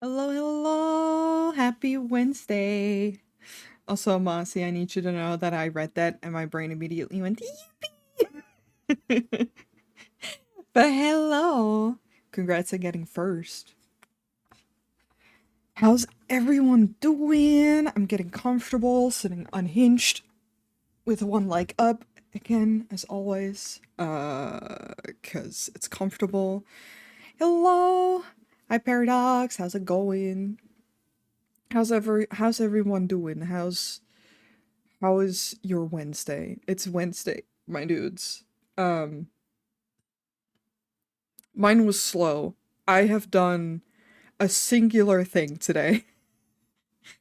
Hello, hello. Happy Wednesday. Also, Mossy, I need you to know that I read that and my brain immediately went, yippee. But hello. Congrats on getting first. How's everyone doing? I'm getting comfortable, sitting unhinged with one leg up again, as always. Cause it's comfortable. Hello. Hi, Paradox. How's it going? How's everyone doing? How is your Wednesday? It's Wednesday, my dudes. Um, Mine was slow. I have done a singular thing today.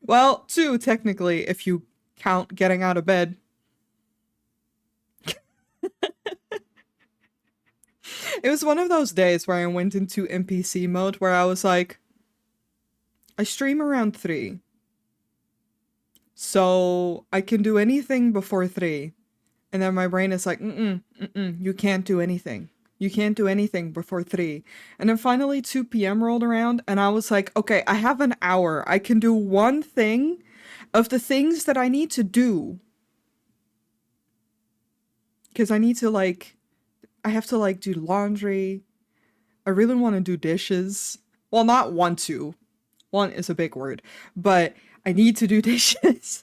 Well, two technically, if you count getting out of bed. It was one of those days where I went into NPC mode where I was like, I stream around 3, so I can do anything before 3. And then my brain is like, you can't do anything. You can't do anything before 3. And then finally 2 p.m. rolled around and I was like, okay, I have an hour. I can do one thing of the things that I need to do. Because I have to do laundry. I really want to do dishes. Well, not want to. Want is a big word. But I need to do dishes.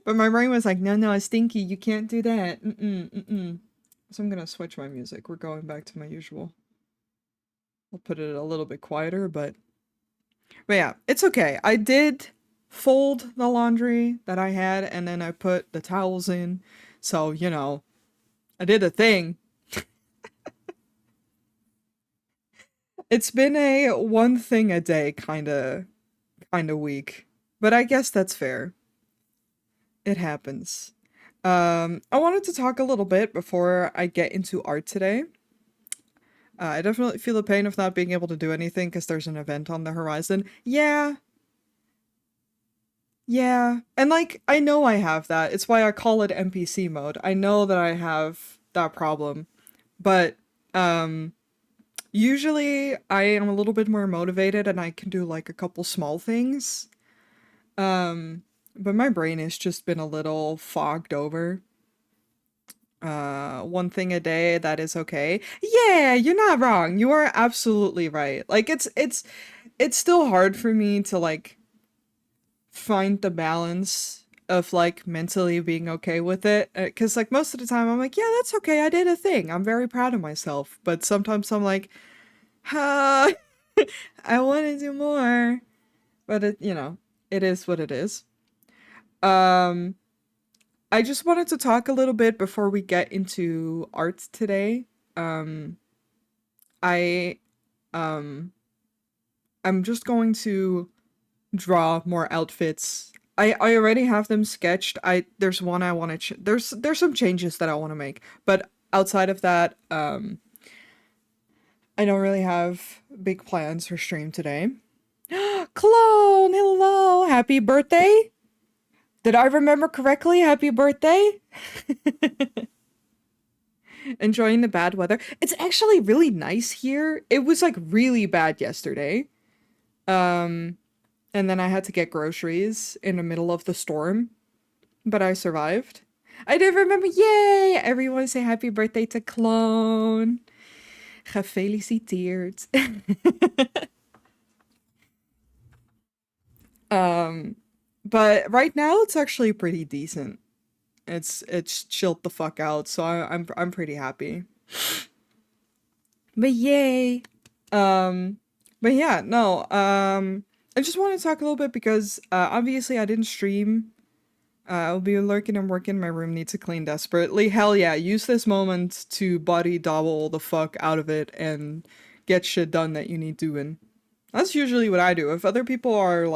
But my brain was like, no, it's stinky. You can't do that. So I'm gonna switch my music. We're going back to my usual. I'll put it a little bit quieter, but yeah, it's okay. I did fold the laundry that I had, and then I put the towels in. So, I did a thing. It's been a one thing a day kinda week. But I guess that's fair. It happens. I wanted to talk a little bit before I get into art today. I definitely feel the pain of not being able to do anything because there's an event on the horizon. Yeah. And I know I have that. It's why I call it NPC mode. I know that I have that problem. But usually I am a little bit more motivated and I can do a couple small things. But my brain has just been a little fogged over. One thing a day, that is okay. Yeah, you're not wrong. You are absolutely right. It's still hard for me to find the balance of mentally being okay with it, because most of the time I'm like, yeah, that's okay, I did a thing, I'm very proud of myself. But sometimes I'm like, ah, I want to do more. But it is what it is. um I just wanted to talk a little bit before we get into art today. um I um I'm just going to draw more outfits. I already have them sketched. There's one I want to there's some changes that I want to make, but outside of that, I don't really have big plans for stream today. Clone, hello, happy birthday. Did I remember correctly? Happy birthday. Enjoying the bad weather. It's actually really nice here. It was really bad yesterday. Um and then I had to get groceries in the middle of the storm, but I survived. I did remember. Yay! Everyone say happy birthday to Clone. Gefeliciteerd. um, but right now it's actually pretty decent. It's chilled the fuck out, so I'm pretty happy. But yay. Um, but yeah, no. I just want to talk a little bit because obviously I didn't stream. I'll be lurking and working. My room needs to clean desperately. Hell yeah, use this moment to body double the fuck out of it and get shit done that you need doing. That's usually what I do. If other people are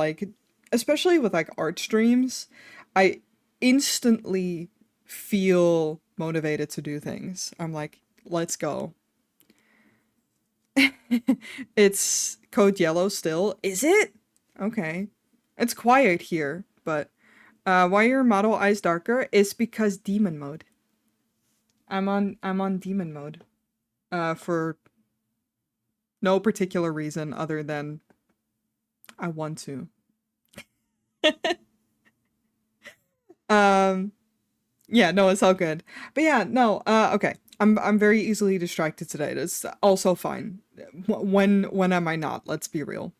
especially with art streams, I instantly feel motivated to do things. I'm like, let's go. It's code yellow still. Is it? Okay. It's quiet here, but why your model eyes darker is because demon mode. I'm on demon mode. For no particular reason other than I want to. Um, yeah, no, it's all good. But yeah, no, okay. I'm very easily distracted today. That's also fine. When am I not? Let's be real.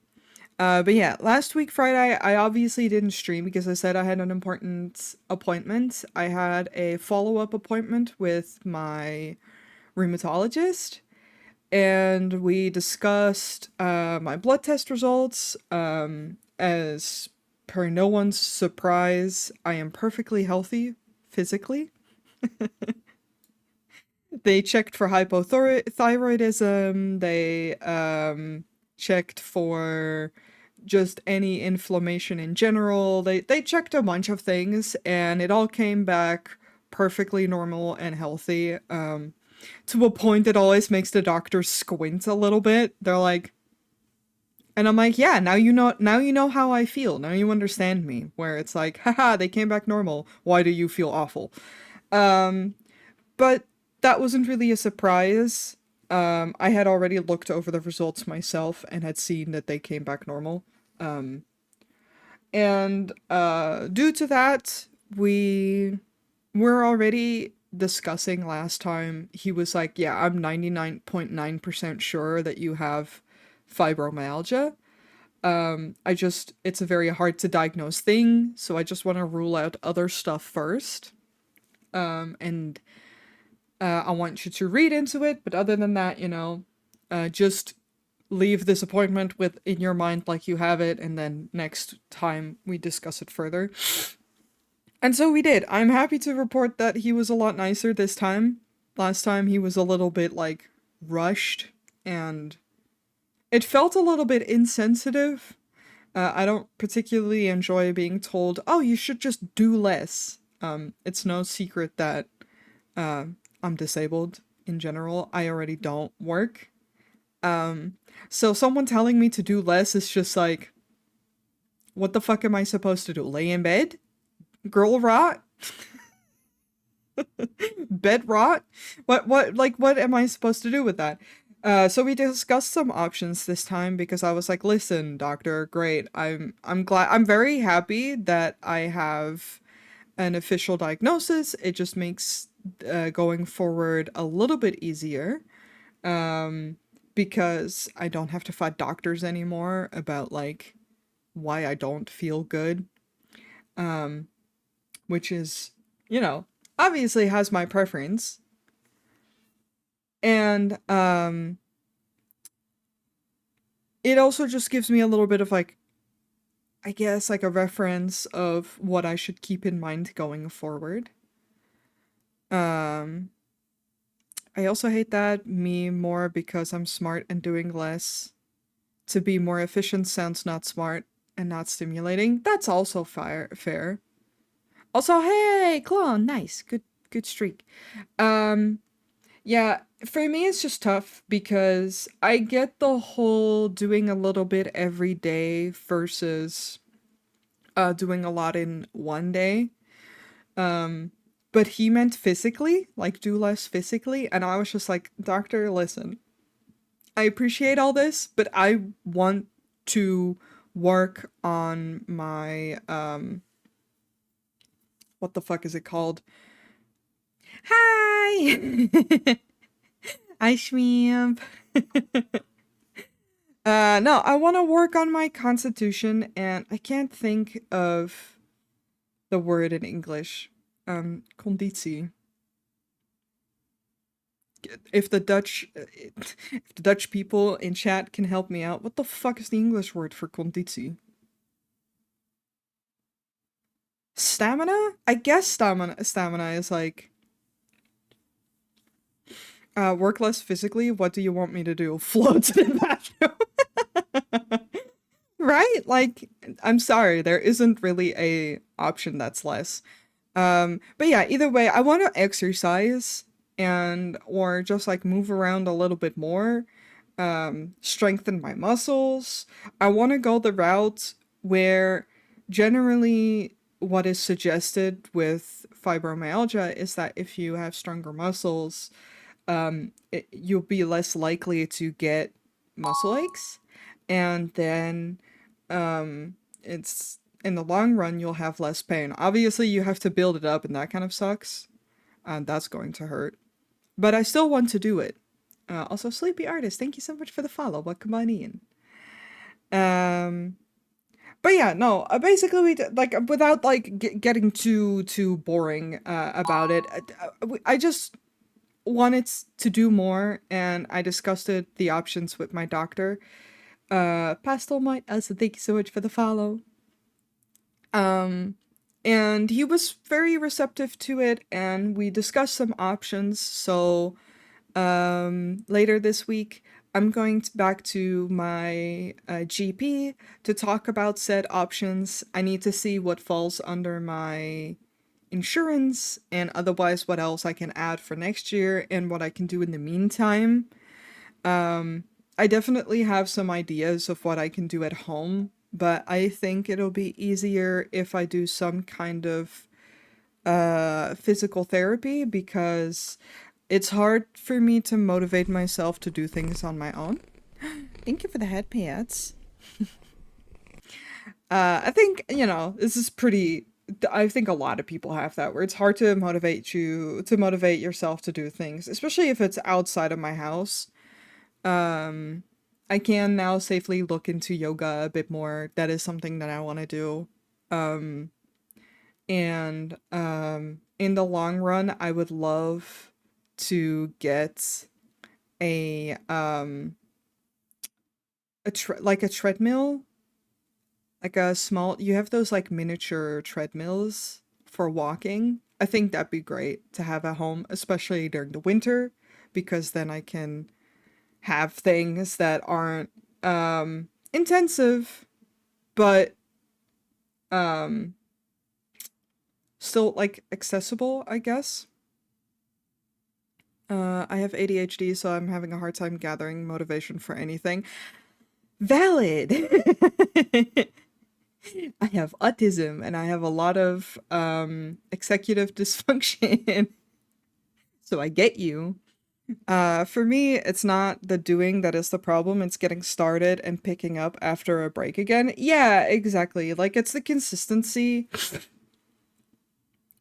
But yeah, last week Friday, I obviously didn't stream because I said I had an important appointment. I had a follow-up appointment with my rheumatologist, and we discussed my blood test results. As per no one's surprise, I am perfectly healthy physically. They checked for hypothyroidism. They checked for just any inflammation in general. They checked a bunch of things, and it all came back perfectly normal and healthy. To a point that always makes the doctors squint a little bit. They're like, and I'm like, yeah, now you know. Now you know how I feel. Now you understand me. Where it's like, haha, they came back normal. Why do you feel awful? Um, but that wasn't really a surprise. I had already looked over the results myself and had seen that they came back normal. Um, and due to that, we were already discussing last time. He was like, yeah, I'm 99.9% sure that you have fibromyalgia. It's a very hard to diagnose thing, so I just want to rule out other stuff first. And I want you to read into it, but other than that, just leave this appointment with in your mind like you have it, and then next time we discuss it further. And so we did. I'm happy to report that he was a lot nicer this time. Last time he was a little bit like rushed, and it felt a little bit insensitive. I don't particularly enjoy being told, "Oh, you should just do less." It's no secret that uh, I'm disabled in general. I already don't work. Um, so someone telling me to do less is just like, what the fuck am I supposed to do? Lay in bed? Girl rot? Bed rot? What am I supposed to do with that? So we discussed some options this time because I was like, listen, doctor, great. I'm very happy that I have an official diagnosis. It just makes going forward a little bit easier. Um, because I don't have to fight doctors anymore about like why I don't feel good. Um, which is, you know, obviously has my preference. And it also just gives me a little bit of like, I guess like a reference of what I should keep in mind going forward. Um I also hate that me more because I'm smart and doing less. To be more efficient sounds not smart and not stimulating. That's also fair. Also, hey, clone, nice. Good streak. Um Yeah, for me it's just tough because I get the whole doing a little bit every day versus doing a lot in one day. Um but he meant physically, like do less physically, and I was just like, "Doctor, listen. I appreciate all this, but I want to work on my what the fuck is it called? Hi. Hi, Shmeemp. No, I want to work on my constitution, and I can't think of the word in English. Conditie. If the Dutch people in chat can help me out, what the fuck is the English word for conditie? Stamina? I guess stamina is like, work less physically. What do you want me to do? Float to the bathroom? Right? Like, I'm sorry, there isn't really a option that's less. But yeah, either way, I want to exercise and or just like move around a little bit more, strengthen my muscles. I want to go the route where generally what is suggested with fibromyalgia is that if you have stronger muscles, you'll be less likely to get muscle aches. And then It's in the long run you'll have less pain. Obviously, you have to build it up, and that kind of sucks. And that's going to hurt. But I still want to do it. Also, Sleepy Artist, thank you so much for the follow. Welcome on in. Um, but yeah, no. Basically, like without like getting too boring about it. I just wanted to do more, and I discussed the options with my doctor. Pastel Might also thank you so much for the follow. Um, and he was very receptive to it, and we discussed some options. So later this week, I'm going back to my GP to talk about said options. I need to see what falls under my insurance and otherwise what else I can add for next year and what I can do in the meantime. I definitely have some ideas of what I can do at home, but I think it'll be easier if I do some kind of physical therapy because it's hard for me to motivate myself to do things on my own. Thank you for the head pats. I think, this is pretty. I think a lot of people have that where it's hard to motivate yourself to do things, especially if it's outside of my house. Um, I can now safely look into yoga a bit more. That is something that I want to do. Um, and in the long run, I would love to get a like a treadmill, like a small. You have those like miniature treadmills for walking. I think that'd be great to have at home, especially during the winter, because then I can have things that aren't intensive, but um still like accessible, I guess. I have ADHD, so I'm having a hard time gathering motivation for anything. Valid. I have autism and I have a lot of executive dysfunction. So I get you. For me, it's not the doing that is the problem, it's getting started and picking up after a break again. Yeah, exactly. Like it's the consistency.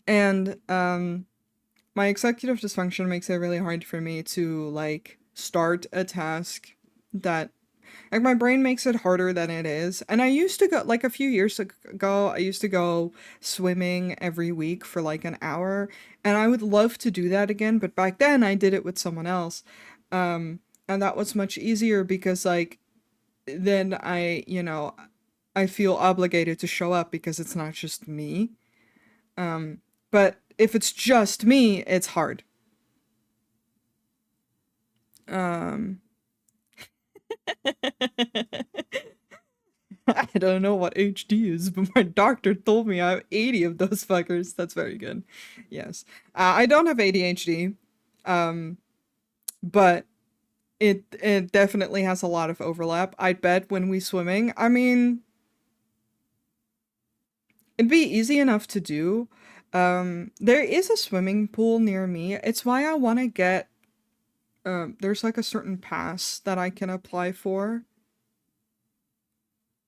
And my executive dysfunction makes it really hard for me to like start a task that like my brain makes it harder than it is. And I used to go like a few years ago, I used to go swimming every week for like an hour, and I would love to do that again, but back then I did it with someone else. And that was much easier because like then I feel obligated to show up because it's not just me. But if it's just me, it's hard. Um I don't know what HD is, but my doctor told me I have 80 of those fuckers. That's very good. Yes. I don't have ADHD, um, but it definitely has a lot of overlap. I'd bet when we swimming, I mean, it'd be easy enough to do. There is a swimming pool near me. It's why I want to get, there's like a certain pass that I can apply for.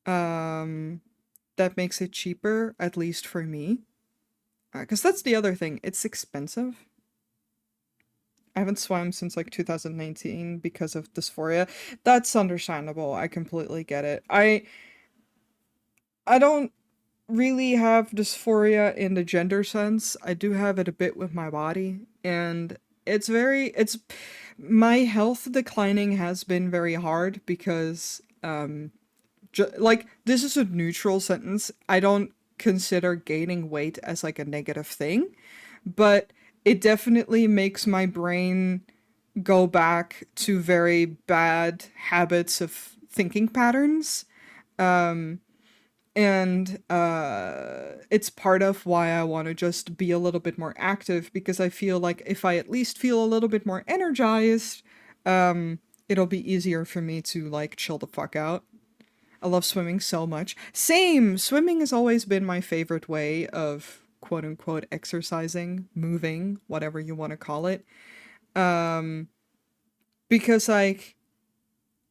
Um, that makes it cheaper, at least for me. Because that's the other thing. It's expensive. I haven't swam since like 2019 because of dysphoria. That's understandable. I completely get it. I don't really have dysphoria in the gender sense. I do have it a bit with my body, and it's my health declining has been very hard because like this is a neutral sentence. I don't consider gaining weight as like a negative thing, but it definitely makes my brain go back to very bad habits of thinking patterns. And it's part of why I want to just be a little bit more active because I feel like if I at least feel a little bit more energized, it'll be easier for me to like chill the fuck out. I love swimming so much. Same! Swimming has always been my favorite way of quote unquote exercising, moving, whatever you want to call it. Um, because like,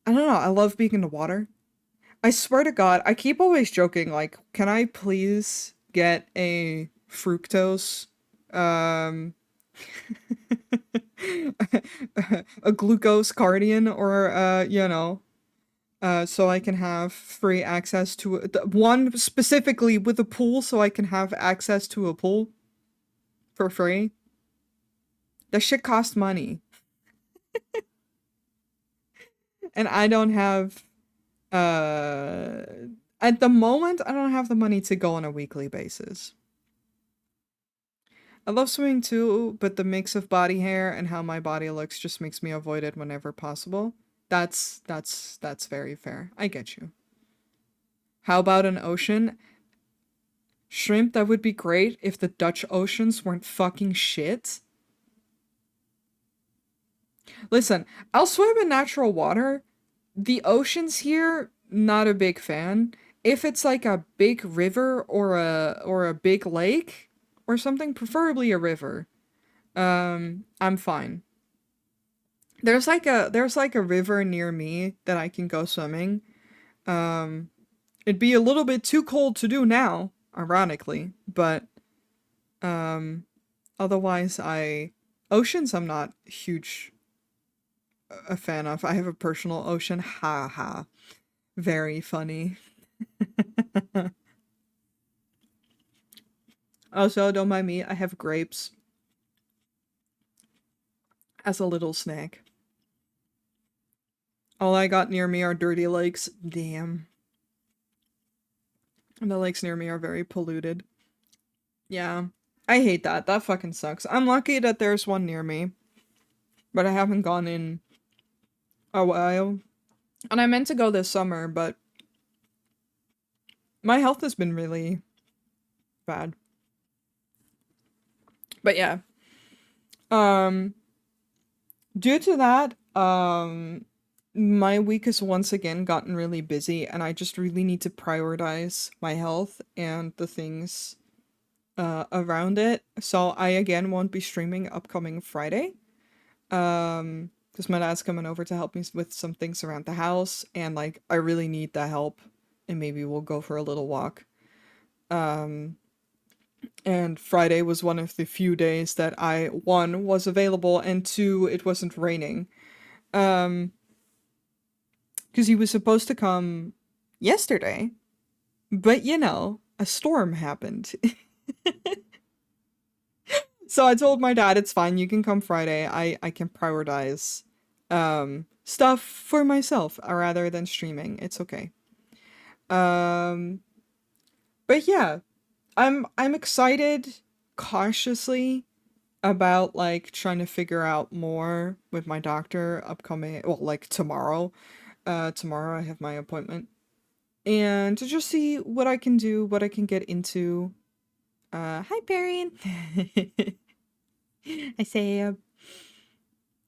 I don't know, I love being in the water. I swear to God, I keep always joking, like, can I please get a fructose, um, a glucose cardian or, so I can have free access to one specifically with a pool so I can have access to a pool for free. That shit costs money. And I don't have, uh, at the moment, I don't have the money to go on a weekly basis. I love swimming too, but the mix of body hair and how my body looks just makes me avoid it whenever possible. That's very fair. I get you. How about an ocean? Shrimp, that would be great if the Dutch oceans weren't fucking shit. Listen, I'll swim in natural water. The oceans here, not a big fan. If it's like a big river or a big lake or something, preferably a river, I'm fine. There's like a river near me that I can go swimming. Um, it'd be a little bit too cold to do now, ironically, but um, otherwise I oceans I'm not huge a fan of. I have a personal ocean. Ha ha. Very funny. Also, don't mind me. I have grapes as a little snack. All I got near me are dirty lakes. Damn. And the lakes near me are very polluted. Yeah. I hate that. That fucking sucks. I'm lucky that there's one near me, but I haven't gone in a while. And I meant to go this summer, but my health has been really bad. But yeah. Um due to that, my week has once again gotten really busy and I just really need to prioritize my health and the things around it. So I again won't be streaming upcoming Friday. Because my dad's coming over to help me with some things around the house, and like I really need that help, and maybe we'll go for a little walk. Um, and Friday was one of the few days that I one was available, and two it wasn't raining. Um, because he was supposed to come yesterday, but a storm happened. So I told my dad it's fine, you can come Friday. I can prioritize stuff for myself rather than streaming. It's okay. Um but yeah, I'm excited cautiously about like trying to figure out more with my doctor upcoming, well, like tomorrow. Tomorrow I have my appointment. And to just see what I can do, what I can get into. Hi Barry. I say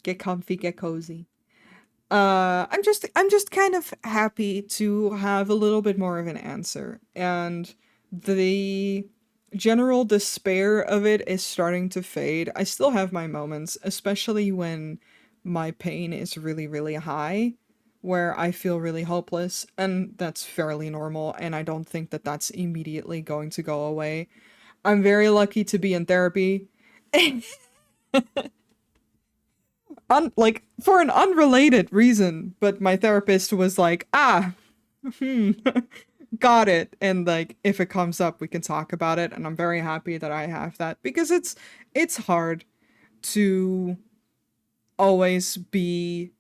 get comfy, get cozy. I'm just kind of happy to have a little bit more of an answer, and the general despair of it is starting to fade. I still have my moments, especially when my pain is really, really high, where I feel really hopeless, and that's fairly normal, and I don't think that that's immediately going to go away. I'm very lucky to be in therapy. Like for an unrelated reason, but my therapist was like, hmm, got it. And like, if it comes up, we can talk about it. And I'm very happy that I have that because it's hard to always be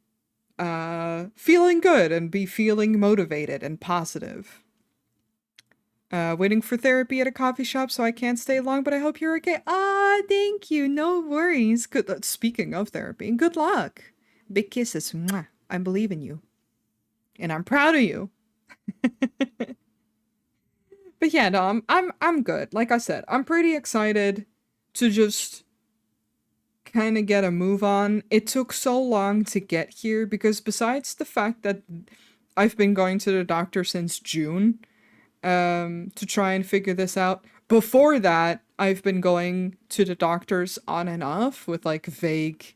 feeling good and be feeling motivated and positive. Waiting for therapy at a coffee shop, so I can't stay long, but I hope you're okay. Ah, thank you. No worries. Good. Speaking of therapy, good luck. Big kisses. Mwah. I believe in you, and I'm proud of you. But yeah, no, I'm good. Like I said, I'm pretty excited to just kind of get a move on. It took so long to get here because besides the fact that I've been going to the doctor since June, to try and figure this out. Before that, I've been going to the doctors on and off with like vague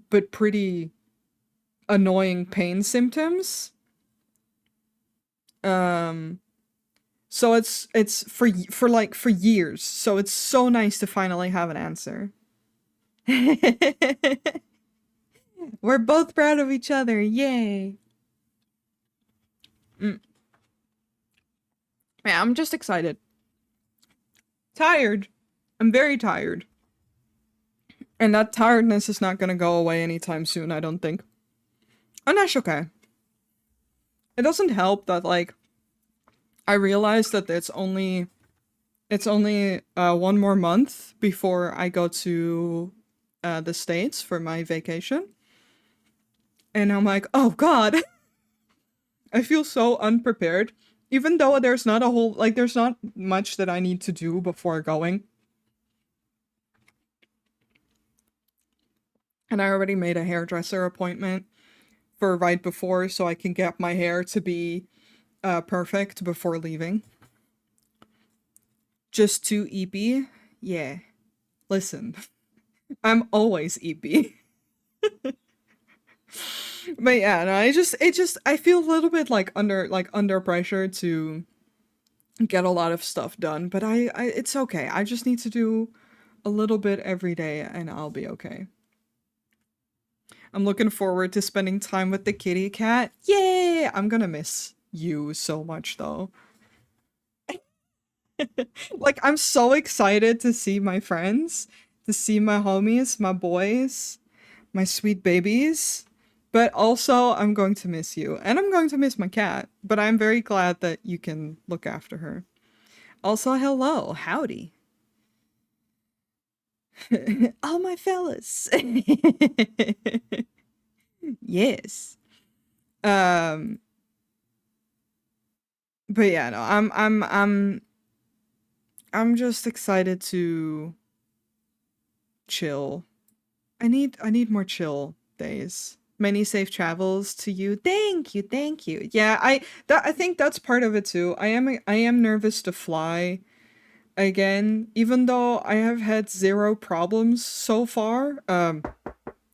but pretty annoying pain symptoms. Um, so it's for years. So it's so nice to finally have an answer. We're both proud of each other. Yay. Mm. Yeah, I'm just excited. Tired. I'm very tired. And that tiredness is not going to go away anytime soon, I don't think. And that's okay. It doesn't help that like I realized that it's only one more month before I go to the States for my vacation. And I'm like, "Oh god." I feel so unprepared. Even though there's not much that I need to do before going. And I already made a hairdresser appointment for right before so I can get my hair to be perfect before leaving. Just too eepy? Yeah. Listen, I'm always eepy. But yeah, no, I feel a little bit like under pressure to get a lot of stuff done, but I it's okay. I just need to do a little bit every day and I'll be okay. I'm looking forward to spending time with the kitty cat. Yay! I'm gonna miss you so much though. Like I'm so excited to see my friends, to see my homies, my boys, my sweet babies. But also I'm going to miss you and I'm going to miss my cat, but I'm very glad that you can look after her. Also, hello, howdy. All my fellas. Yes. Um but yeah, no, I'm just excited to chill. I need more chill days. Many safe travels to you. Thank you, thank you. Yeah, I think that's part of it too. I am nervous to fly again, even though I have had zero problems so far.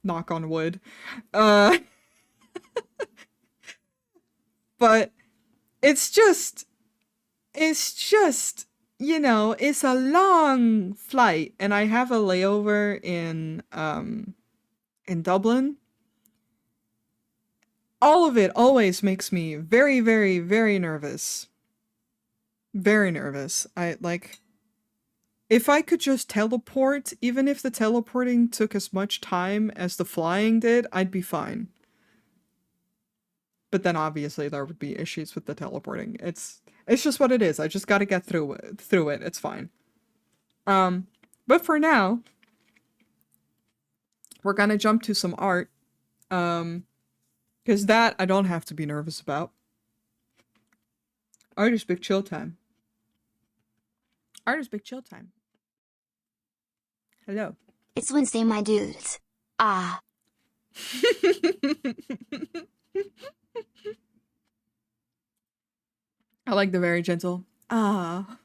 Knock on wood. Uh, but it's just it's a long flight and I have a layover in Dublin. All of it always makes me very, very, very nervous. Very nervous. I like if I could just teleport, even if the teleporting took as much time as the flying did, I'd be fine. But then obviously there would be issues with the teleporting. It's just what it is. I just got to get through it. It's fine. Um but for now, we're going to jump to some art. Um cuz that I don't have to be nervous about. Art is big chill time. Art is big chill time. Hello. It's Wednesday, my dudes. Ah, I like the very gentle. Ah.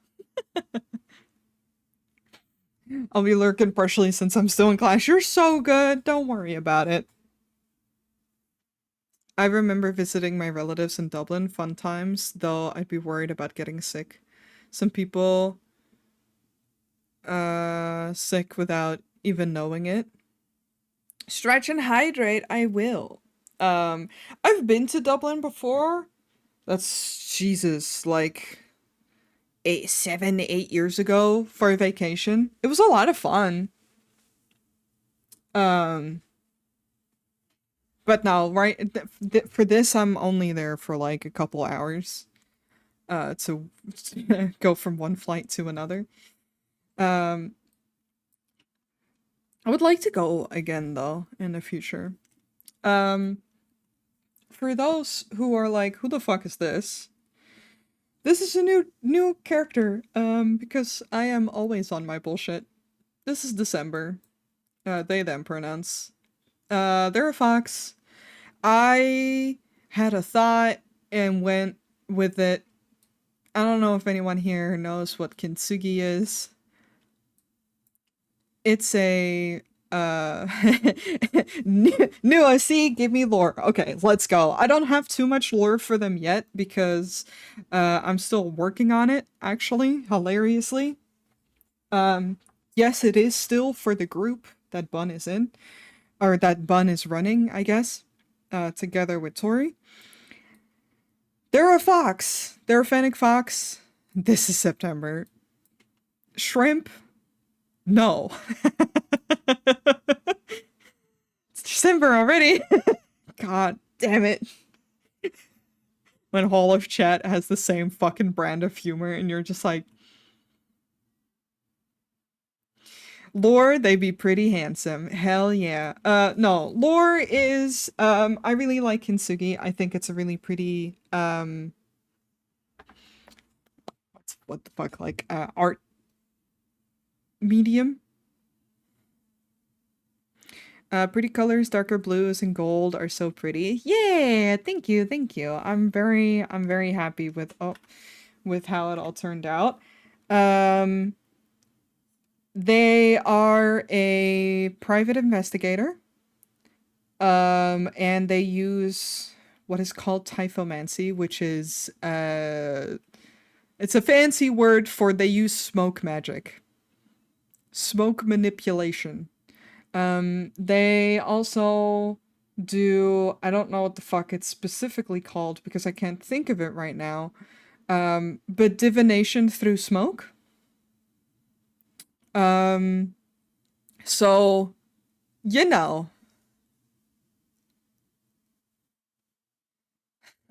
I'll be lurking partially since I'm still in class. You're so good. Don't worry about it. I remember visiting my relatives in Dublin, fun times, though I'd be worried about getting sick. Some people sick without even knowing it. Stretch and hydrate, I will. Um I've been to Dublin before. That's Jesus, like 8 for a vacation. It was a lot of fun. Um but no, right for this I'm only there for like a couple hours to go from one flight to another. Um I would like to go again though in the future. Um for those who are like who the fuck is this? This is a new character because I am always on my bullshit. This is December. They them pronouns. They're a fox. I had a thought and went with it. I don't know if anyone here knows what kintsugi is. It's a Uh, new OC, give me lore. Okay, let's go. I don't have too much lore for them yet because I'm still working on it, actually, hilariously. Um, yes, it is still for the group that Bun is in, or that Bun is running, I guess, together with Tori. They're a fox. They're a fennec fox. This is September. Shrimp? No. It's December already. God damn it. When Hall of Chat has the same fucking brand of humor and you're just like, Lore, they be pretty handsome. Hell yeah. No, Lore is, I really like Kintsugi. I think it's a really pretty, what the fuck, like, art medium. Pretty colors, darker blues and gold are so pretty. Yeah, thank you, thank you. I'm very happy with, with how it all turned out. Um, they are a private investigator. And they use what is called typhomancy, which is it's a fancy word for they use smoke magic. Smoke manipulation. They also do, I don't know what the fuck it's specifically called because I can't think of it right now. But divination through smoke. Um, so, you know,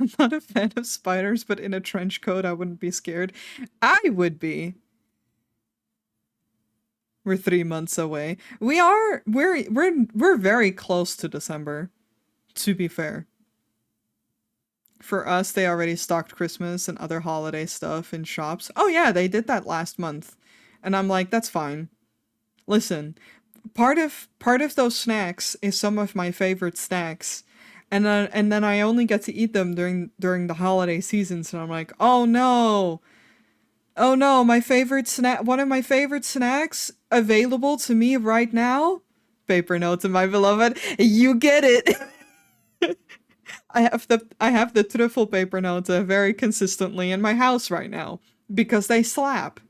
I'm not a fan of spiders, but in a trench coat, I wouldn't be scared. I would be. We're 3 months away. We're very close to December, to be fair. For us, they already stocked Christmas and other holiday stuff in shops. Oh yeah, they did that last month. And I'm like, that's fine. Listen, part of those snacks is some of my favorite snacks. And then I only get to eat them during the holiday season, so I'm like, "Oh no. Oh no, my favorite snack, one of my favorite snacks available to me right now? Paper notes, my beloved. You get it." I have the truffle paper notes very consistently in my house right now because they slap.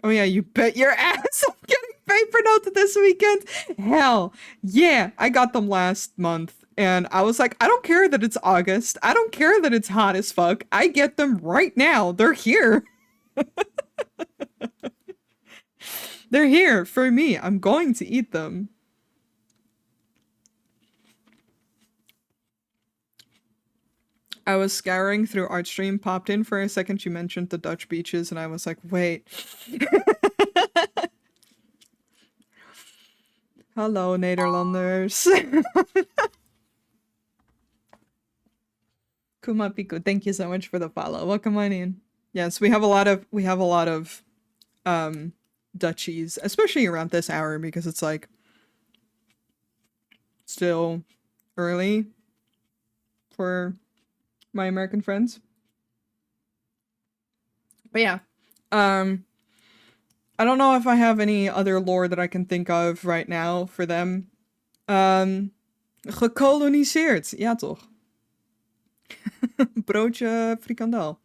Oh yeah, you bet your ass I'm getting paper notes this weekend. Hell, yeah, I got them last month and I was like, I don't care that it's August. I don't care that it's hot as fuck. I get them right now. They're here. They're here for me. I'm going to eat them. I was scouring through Artstream, popped in for a second. You mentioned the Dutch beaches, and I was like, wait. Hello, Nederlanders. Kumapiku, thank you so much for the follow. Welcome on in. Yes, we have a lot of Dutchies, especially around this hour because it's like still early for my American friends. But yeah, um, I don't know if I have any other lore that I can think of right now for them. Gekoloniseerd, ja toch? Broodje frikandel.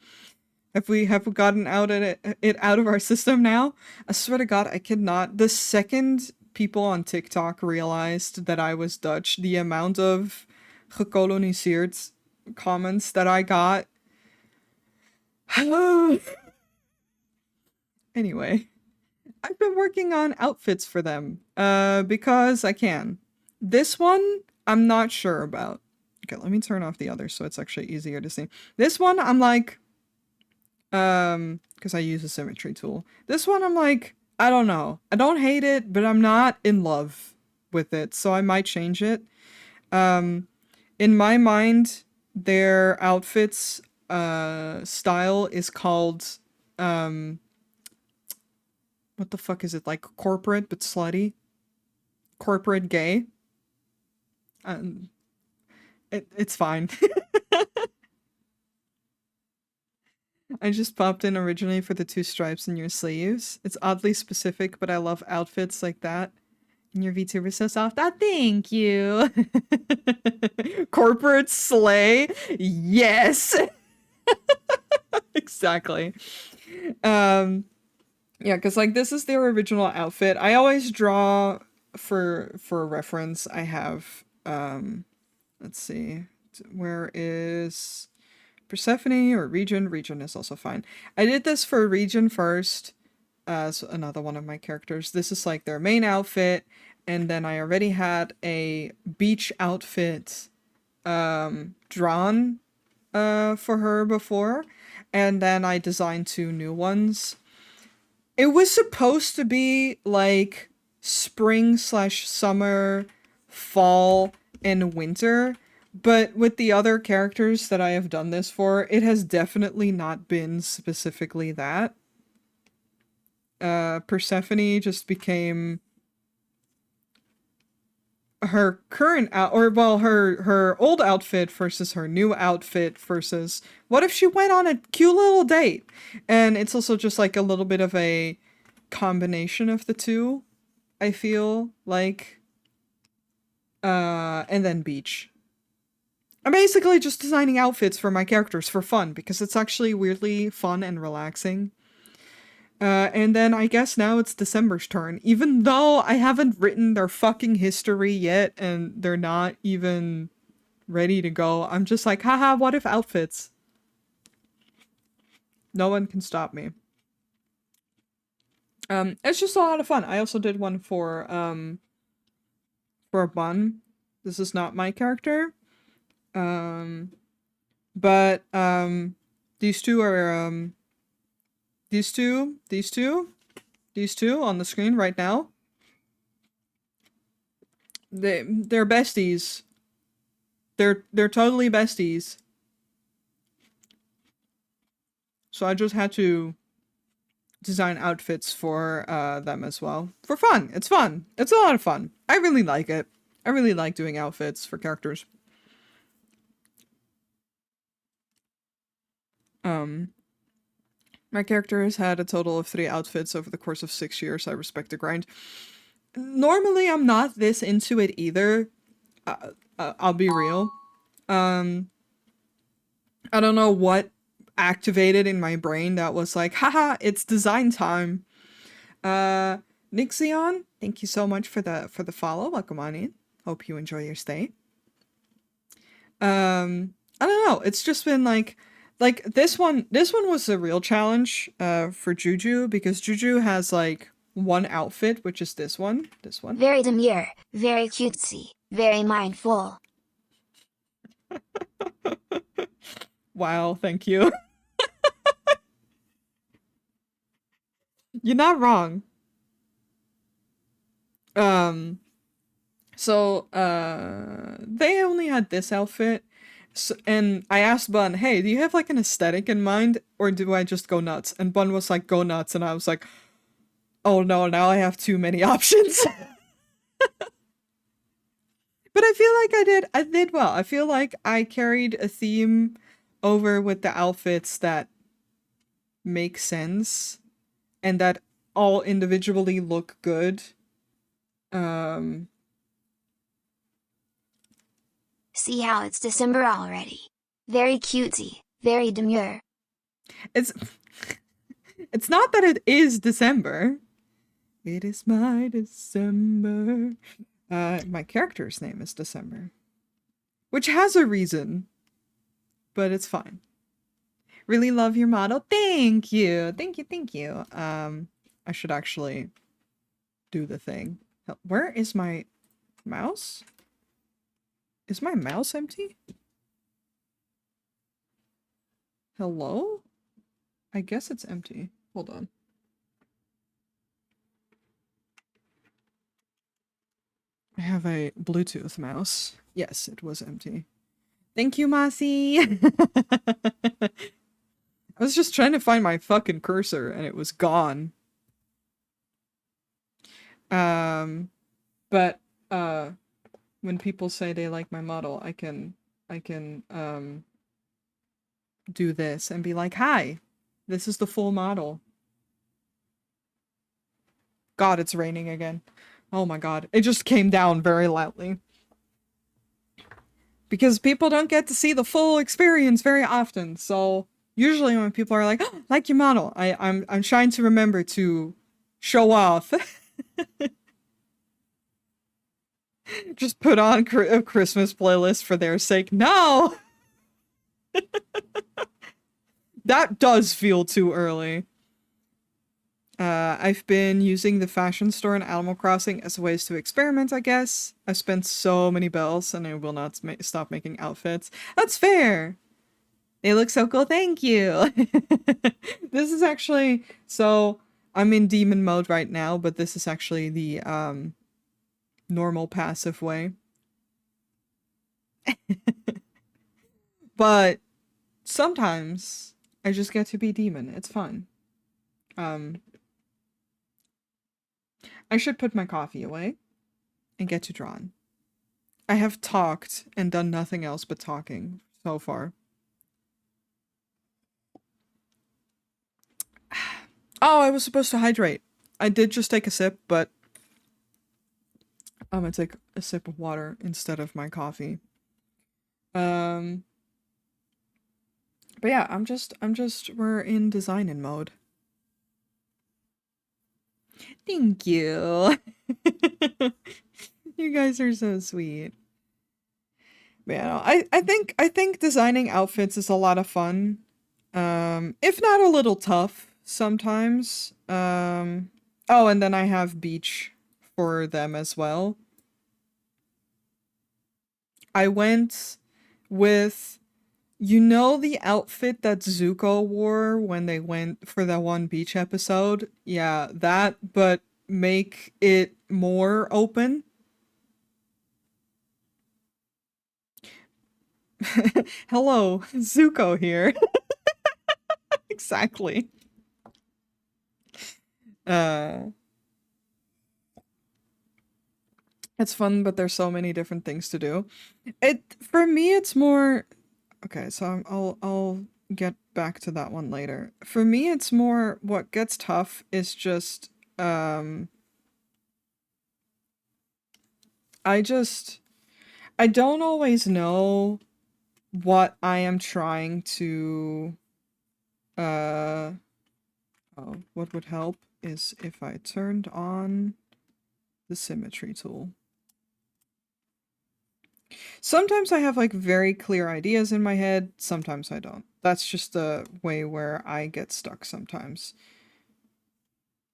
Have we gotten it out of our system now? I swear to God, I cannot. The second people on TikTok realized that I was Dutch, the amount of gekoloniseerd comments that I got. Anyway, I've been working on outfits for them, because I can. This one, I'm not sure about. Okay, let me turn off the other so it's actually easier to see. This one, I'm like, because I use a symmetry tool. This one, I'm like, I don't know. I don't hate it, but I'm not in love with it, so I might change it. Um, in my mind, their outfits, style is called, um, what the fuck is it? Like corporate but slutty? Corporate gay? Um, it's fine. I just popped in originally for the two stripes in your sleeves. It's oddly specific, but I love outfits like that. Your VTuber so soft. Ah, thank you. Corporate slay. Yes. Exactly. Um yeah, cuz like this is their original outfit. I always draw for reference. I have let's see. Where is Persephone or Region? Region is also fine. I did this for Region first as another one of my characters. This is like their main outfit, and then I already had a beach outfit drawn for her before, and then I designed two new ones. It was supposed to be like spring slash summer, fall, and winter. But with the other characters that I have done this for, it has definitely not been specifically that. Persephone just became her current out, or well, her old outfit versus her new outfit versus what if she went on a cute little date? And it's also just like a little bit of a combination of the two, I feel like. And then beach. I'm basically just designing outfits for my characters for fun because it's actually weirdly fun and relaxing. And then I guess now it's December's turn, even though I haven't written their fucking history yet and they're not even ready to go. I'm just like, haha, what if outfits? No one can stop me. It's just a lot of fun. I also did one for a bun. This is not my character. But these two are these two on the screen right now. They're besties. They're totally besties. So I just had to design outfits for them as well. For fun. It's fun. It's a lot of fun. I really like it. I really like doing outfits for characters. My character has had a total of 3 outfits over the course of 6 years. I respect the grind. Normally, I'm not this into it either. I'll be real. I don't know what activated in my brain that was like, haha, it's design time. Nixion, thank you so much for the follow. Welcome on in. Hope you enjoy your stay. I don't know. It's just been like this one was a real challenge for Juju because Juju has like one outfit, which is this one. Very demure, very cutesy, very mindful. Wow, thank you. You're not wrong. So they only had this outfit. So, and I asked Bun, hey, do you have like an aesthetic in mind or do I just go nuts? And Bun was like, go nuts. And I was like, oh no, now I have too many options. But I feel like I did well. I feel like I carried a theme over with the outfits that make sense and that all individually look good. See how it's December already. Very cutesy, very demure. It's it's not that it is December. It is my December. My character's name is December. Which has a reason. But it's fine. Really love your model. Thank you. Thank you, thank you. I should actually do the thing. Where is my mouse? Is my mouse empty? Hello? I guess it's empty. Hold on. I have a Bluetooth mouse. Yes, it was empty. Thank you, Masi. I was just trying to find my fucking cursor and it was gone. But when people say they like my model, I can do this and be like, "Hi, this is the full model." God, it's raining again. Oh my god. It just came down very loudly. Because people don't get to see the full experience very often. So usually when people are like, oh, like your model, I'm trying to remember to show off. Just put on a Christmas playlist for their sake. No! That does feel too early. I've been using the fashion store in Animal Crossing as ways to experiment, I guess. I've spent so many bells and I will not stop making outfits. That's fair! They look so cool, thank you! This is actually... So, I'm in demon mode right now, but this is actually the, normal passive way. But sometimes I just get to be demon. It's fun. I should put my coffee away and get to drawn. I have talked and done nothing else but talking so far. Oh, I was supposed to hydrate. I did just take a sip, but I'm gonna take a sip of water instead of my coffee. But yeah, we're in designing mode. Thank you. You guys are so sweet. Yeah, I think designing outfits is a lot of fun. If not a little tough sometimes. Oh, and then I have beach for them as well. I went with, you know, the outfit that Zuko wore when they went for that one beach episode? Yeah, that, but make it more open. Hello, Zuko here. Exactly. Uh, it's fun, but there's so many different things to do. For me, it's more. Okay, so I'll get back to that one later. For me, it's more what gets tough is just I just I don't always know what I am trying to uh oh, what would help is if I turned on the symmetry tool. Sometimes I have like very clear ideas in my head, sometimes I don't. That's just the way where I get stuck sometimes.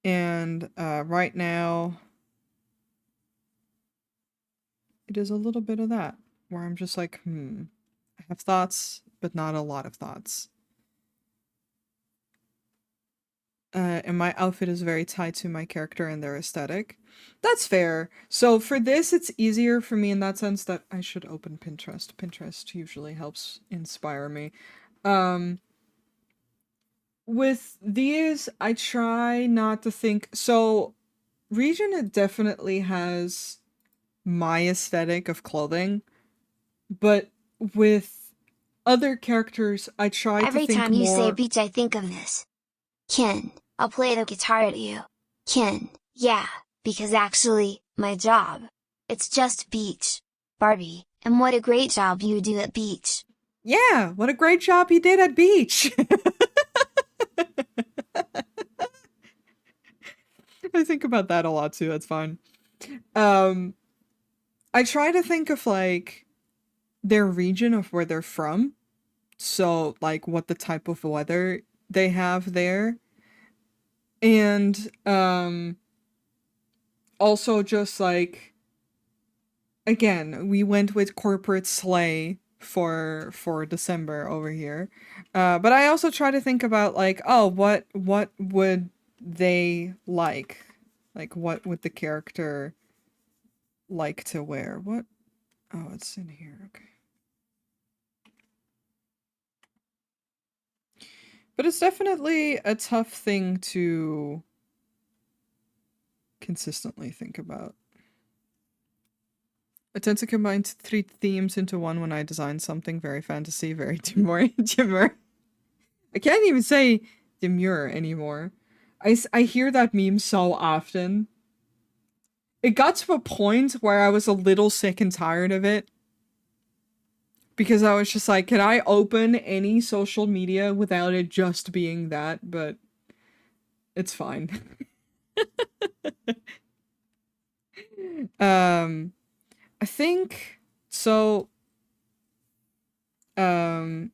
And right now it is a little bit of that, where I'm just like, I have thoughts, but not a lot of thoughts. And my outfit is very tied to my character and their aesthetic. That's fair. So for this, it's easier for me in that sense that I should open Pinterest. Pinterest usually helps inspire me. With these, I try not to think. So, Region, it definitely has my aesthetic of clothing, but with other characters, I try to Every think time you say more. beach I think of this. Ken, I'll play the guitar at you. Ken, yeah, because actually, my job. It's just beach. Barbie, and what a great job you do at beach. Yeah, what a great job you did at beach. I think about that a lot too. It's fine. I try to think of like their region of where they're from. So like what the type of weather they have there. And also just like again, we went with corporate sleigh for December over here. But I also try to think about like, oh, what would they like? Like what would the character like to wear? What? Oh, it's in here. Okay. But it's definitely a tough thing to consistently think about. I tend to combine three themes into one when I design something very fantasy, very demure. I can't even say demure anymore. I hear that meme so often. it got to a point where I was a little sick and tired of it because I was just like, can I open any social media without it just being that? But it's fine. um, I think so. Um,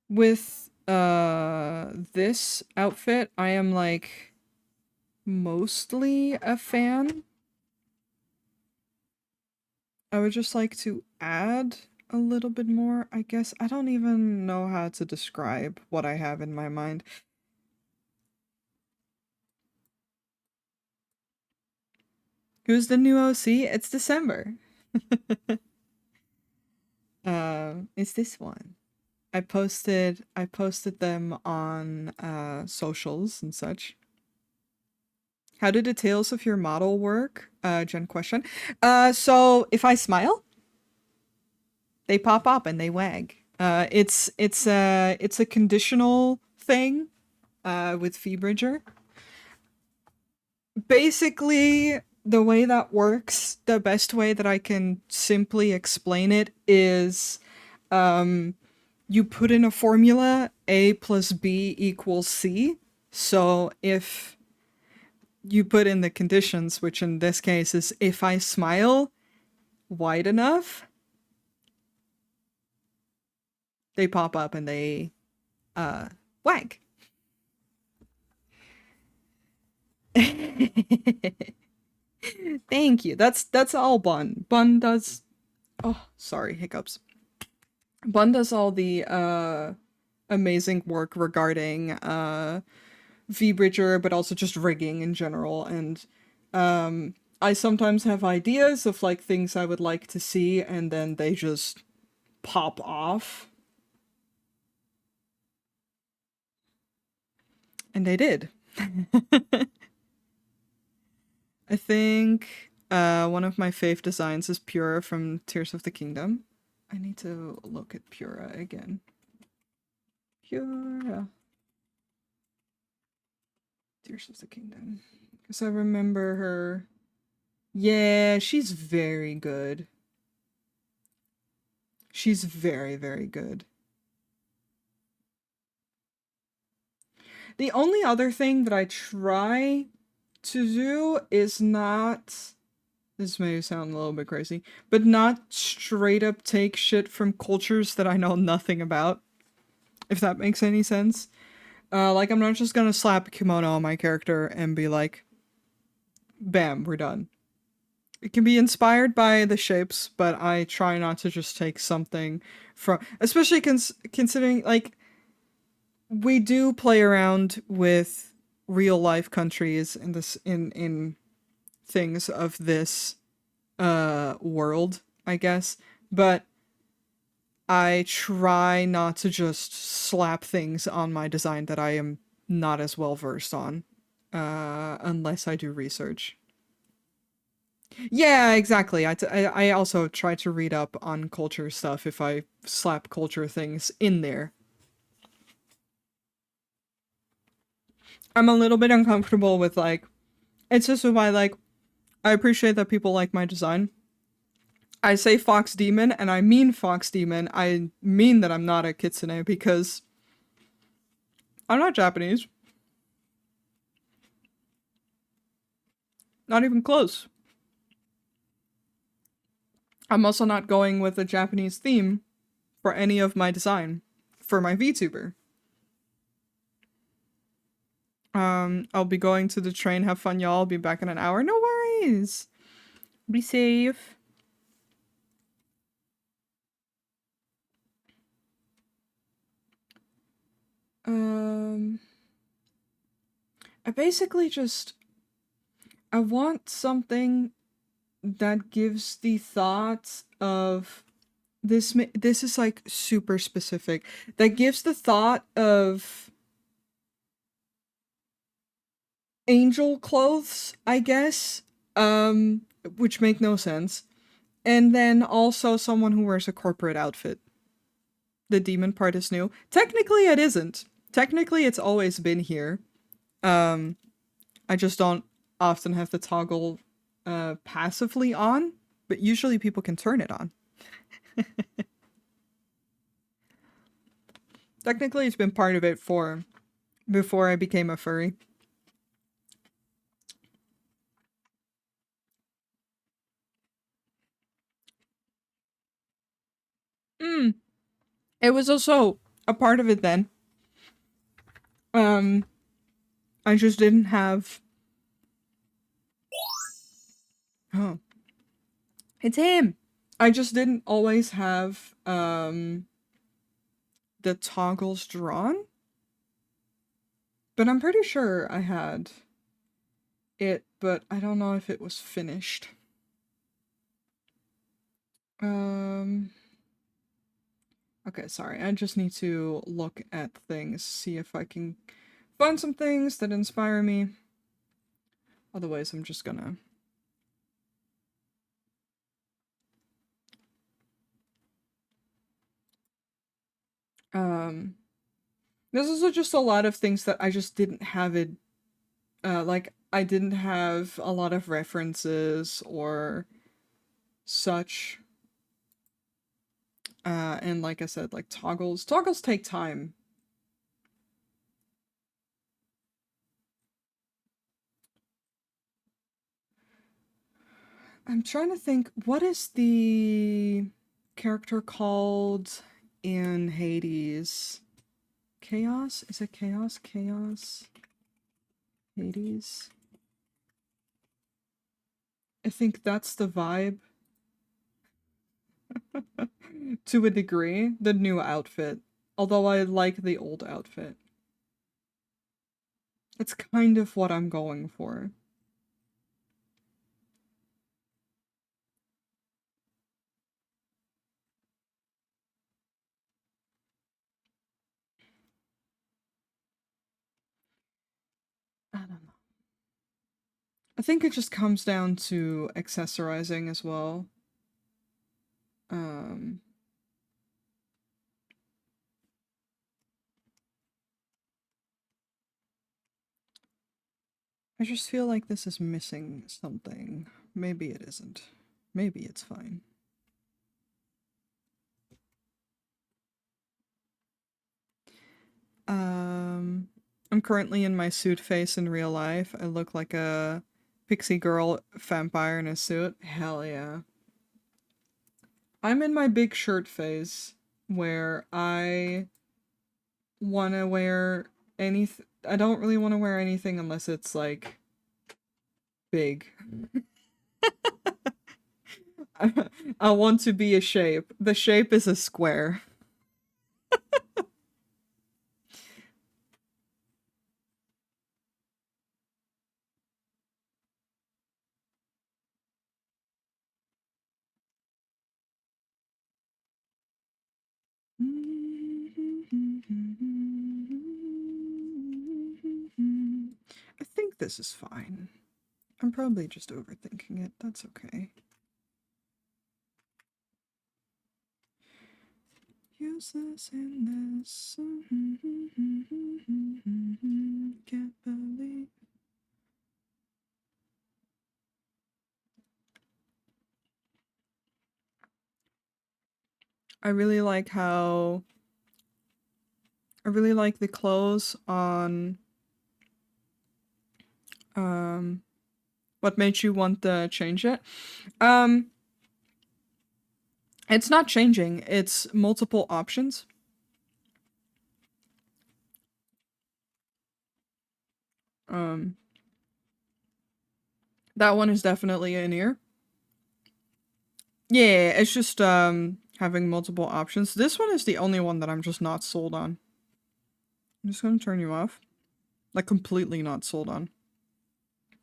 with this outfit, I am like mostly a fan. I would just like to add a little bit more, I guess. I don't even know how to describe what I have in my mind. Who's the new OC? It's December. It's this one. I posted them on socials and such. How do the details of your model work? Jen question. So if I smile, they pop up and they wag. It's a conditional thing with VBridger. Basically, the way that works, the best way that I can simply explain it is you put in a formula A plus B equals C. So if you put in the conditions, which in this case is if I smile wide enough, they pop up and they wag. Thank you. That's all Bun. Bun does. Oh, sorry, hiccups. Bun does all the amazing work regarding VBridger, but also just rigging in general. And I sometimes have ideas of like things I would like to see, and then they just pop off. And they did. I think one of my fave designs is Pura from Tears of the Kingdom. I need to look at Pura again. Pura. Tears of the Kingdom. Because I remember her. Yeah, she's very good. She's very, very good. The only other thing that I try to do is not. This may sound a little bit crazy, but not straight up take shit from cultures that I know nothing about. If that makes any sense. Like, I'm not just gonna slap a kimono on my character and be like, bam, we're done. It can be inspired by the shapes, but I try not to just take something from, especially considering, like, we do play around with real life countries in this, in things of this, world, I guess, but I try not to just slap things on my design that I am not as well versed on, unless I do research. Yeah, exactly. I also try to read up on culture stuff if I slap culture things in there. I'm a little bit uncomfortable with like, it's just why like, I appreciate that people like my design. I say fox demon and I mean fox demon. I mean that I'm not a kitsune because I'm not Japanese. Not even close. I'm also not going with a Japanese theme for any of my design for my VTuber. I'll be going to the train. Have fun, y'all. I'll be back in an hour. No worries. Be safe. Um, I basically just I want something that gives the thought of this. This is like super specific. That gives the thought of angel clothes, I guess. Which make no sense. And then also someone who wears a corporate outfit. The demon part is new. Technically, it isn't. Technically, it's always been here. Um, I just don't often have the toggle passively on, but usually people can turn it on. Technically, it's been part of it for before I became a furry. Mm, it was also a part of it then. Um, I just didn't have. Oh, it's him. I just didn't always have the toggles drawn, but I'm pretty sure I had it, but I don't know if it was finished. Um okay, sorry. I just need to look at things, see if I can find some things that inspire me. Otherwise, I'm just gonna um there's also just a lot of things that I just didn't have it like I didn't have a lot of references or such. And like I said, like toggles take time. I'm trying to think, what is the character called in Hades? Chaos? Is it Chaos? Chaos? Hades? I think that's the vibe. To a degree, the new outfit. Although I like the old outfit. It's kind of what I'm going for. I don't know. I think it just comes down to accessorizing as well. Um, I just feel like this is missing something. Maybe it isn't. Maybe it's fine. Um, I'm currently in my suit face in real life. I look like a pixie girl vampire in a suit. Hell yeah. I'm in my big shirt phase where I want to wear anything. I don't really want to wear anything unless it's like big. I want to be a shape. The shape is a square. I think this is fine. I'm probably just overthinking it. That's okay. Useless in this. Can't believe. I really like how. I really like the clothes on. Um, what made you want to change it? Um, it's not changing. It's multiple options. Um, that one is definitely an ear. Yeah, it's just having multiple options. This one is the only one that I'm just not sold on. I'm just gonna turn you off. Like completely not sold on.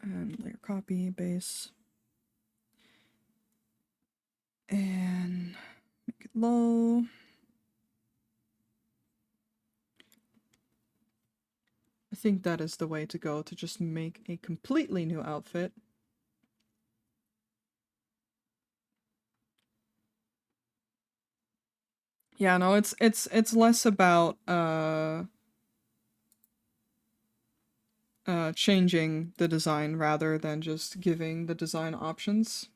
And layer copy, base. And make it low. I think that is the way to go, to just make a completely new outfit. Yeah, no, it's less about changing the design rather than just giving the design options.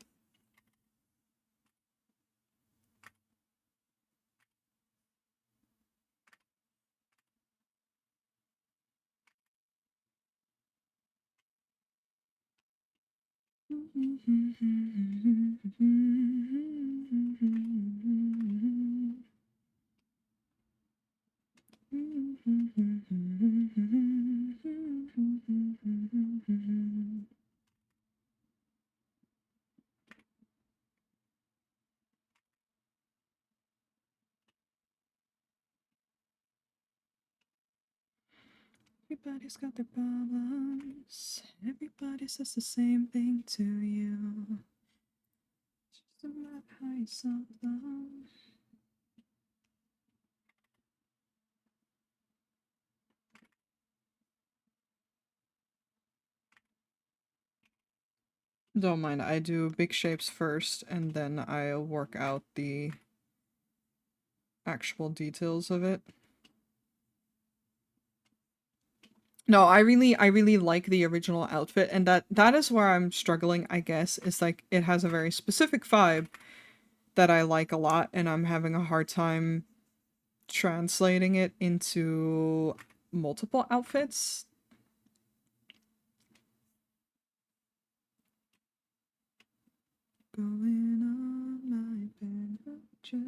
Everybody's got their problems. Everybody says the same thing to you. It's just a matter of how you solve them. Don't mind, I do big shapes first, and then I'll work out the actual details of it. No, I really like the original outfit, and that is where I'm struggling, I guess. Is like it has a very specific vibe that I like a lot, and I'm having a hard time translating it into multiple outfits. Going on my adventure.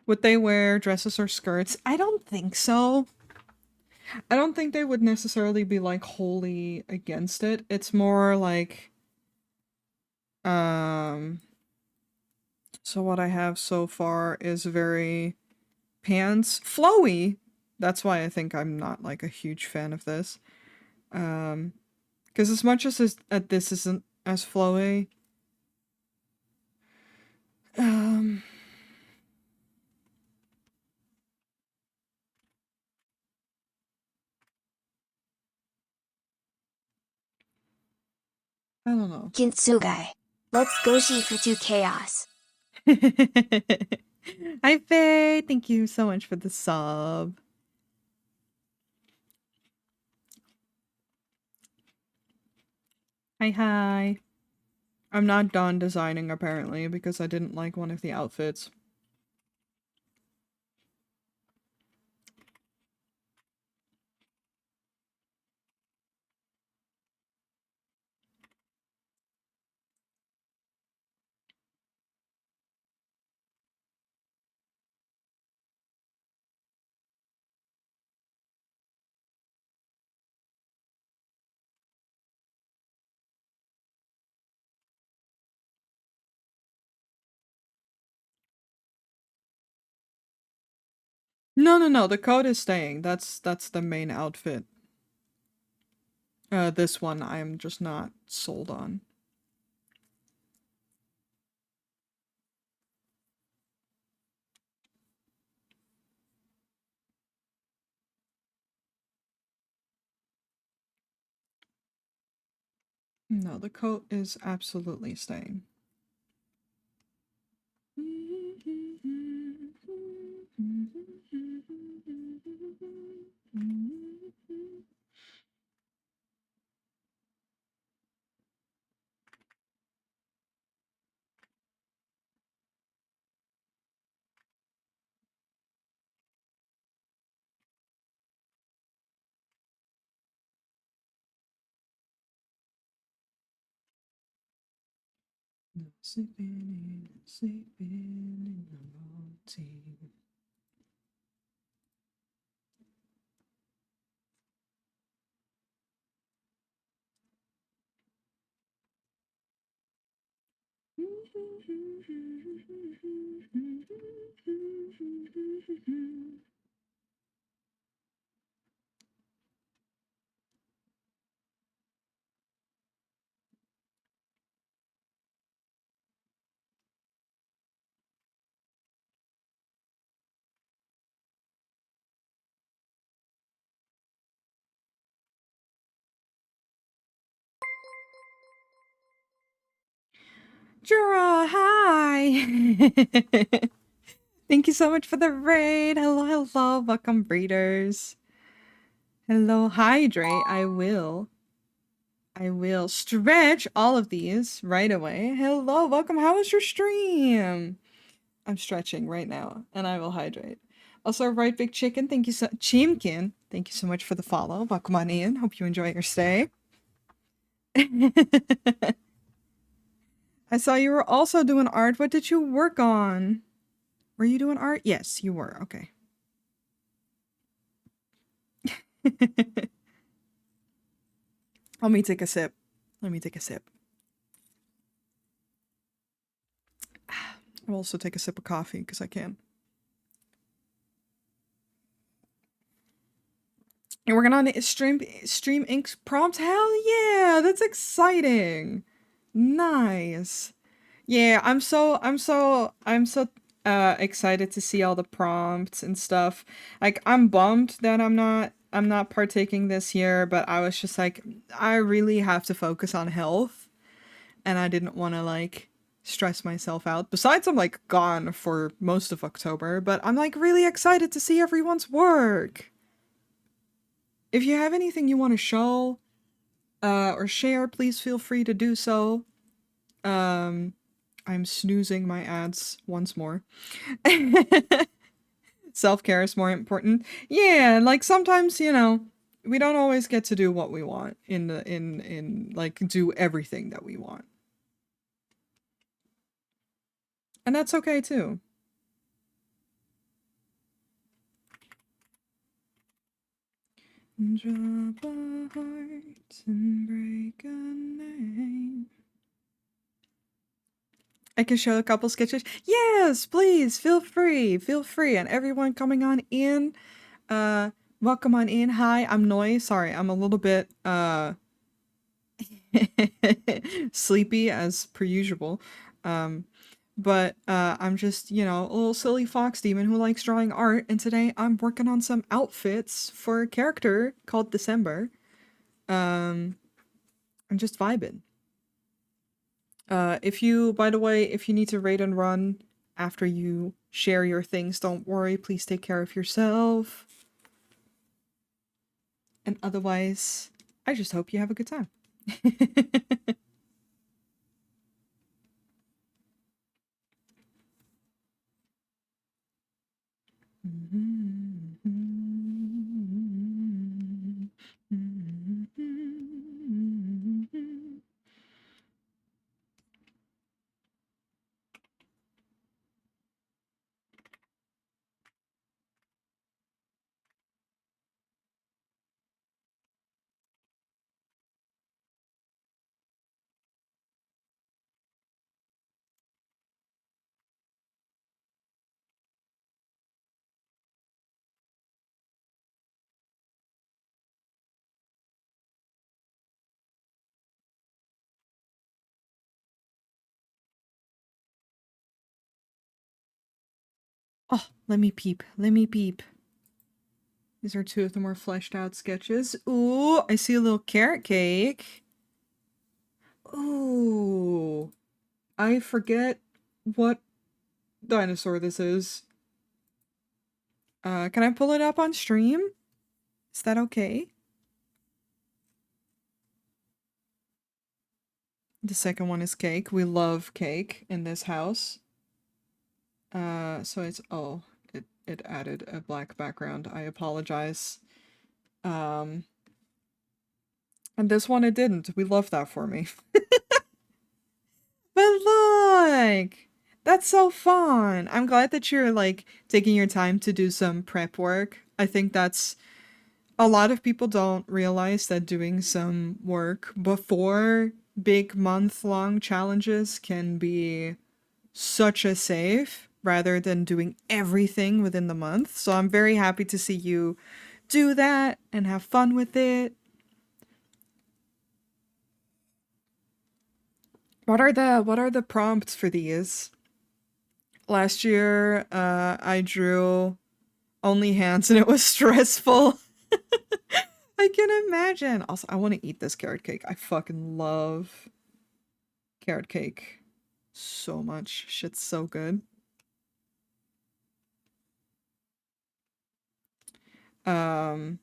Would they wear dresses or skirts? I don't think so. I don't think they would necessarily be like wholly against it. It's more like um so what I have so far is very pants flowy. That's why I think I'm not like a huge fan of this. Because as much as this isn't as flowy, um, I don't know. Kintsugai. Let's Goshi for 2 chaos. Hi Faye, thank you so much for the sub. Hi hi. I'm not done designing apparently because I didn't like one of the outfits. No, no, no. The coat is staying. That's the main outfit. This one I'm just not sold on. No, the coat is absolutely staying. Sleeping in the routine. Jura, hi! Thank you so much for the raid. Hello, hello. Welcome, breeders. Hello, hydrate. I will. I will stretch all of these right away. Hello, welcome. How was your stream? I'm stretching right now, and I will hydrate. Also, right, Big Chicken. Thank you so Chimkin. Thank you so much for the follow. Welcome on in. Hope you enjoy your stay. I saw you were also doing art. What did you work on? Were you doing art? Yes, you were. Okay. Let me take a sip. Let me take a sip. I'll also take a sip of coffee because I can. You're working on it. Stream Inc. prompt? Hell yeah! That's exciting. Nice. Yeah, I'm so excited to see all the prompts and stuff. Like I'm bummed that I'm not partaking this year, but I was just like I really have to focus on health and I didn't want to like stress myself out. Besides I'm like gone for most of October, but I'm like really excited to see everyone's work. If you have anything you want to show or share, please feel free to do so. I'm snoozing my ads once more. Self-care is more important. Yeah, like sometimes, we don't always get to do what we want in like do everything that we want. And that's okay too. Drop a heart and break a name. I can show a couple sketches. Yes, please, feel free. Feel free. And everyone coming on in, welcome on in. Hi, I'm Noi. Sorry, I'm a little bit sleepy as per usual. But I'm just, a little silly fox demon who likes drawing art, and today I'm working on some outfits for a character called December. I'm just vibing. By the way, if you need to raid and run after you share your things, don't worry. Please take care of yourself. And otherwise, I just hope you have a good time. Oh, let me peep. Let me peep. These are two of the more fleshed out sketches. Ooh, I see a little carrot cake. Ooh. I forget what dinosaur this is. Can I pull it up on stream? Is that okay? The second one is cake. We love cake in this house. So it's, oh, it added a black background. I apologize. And this one it didn't. We love that for me. But look! That's so fun. I'm glad that you're like taking your time to do some prep work. I think that's a lot of people don't realize that doing some work before big month-long challenges can be such a save rather than doing everything within the month. So I'm very happy to see you do that and have fun with it. What are the prompts for these? Last year, I drew only hands and it was stressful. I can imagine. Also, I want to eat this carrot cake. I fucking love carrot cake so much. Shit's so good. Um,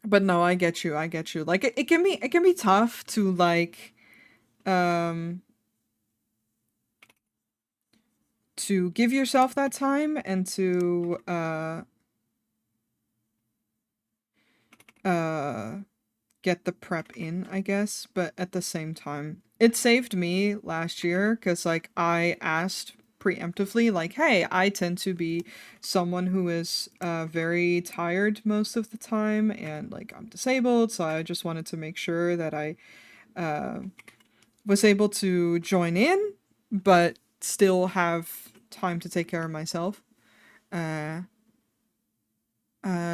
but no, I get you. I get you. Like it can be tough to like um to give yourself that time and to uh get the prep in, I guess, but at the same time, it saved me last year cuz like I asked preemptively like, "Hey, I tend to be someone who is very tired most of the time and like I'm disabled, so I just wanted to make sure that I uh was able to join in but still have time to take care of myself." Uh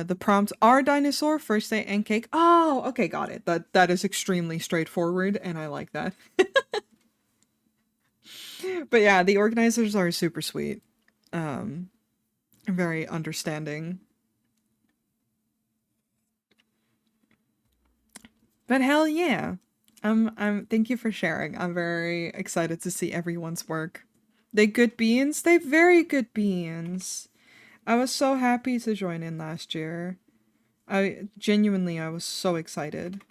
the prompts are dinosaur, first day, and cake. Oh, okay, got it. That is extremely straightforward, and I like that. But yeah, the organizers are super sweet. Um, very understanding. But hell yeah. Thank you for sharing. I'm very excited to see everyone's work. They good beans? They very good beans. I was so happy to join in last year. I was so excited.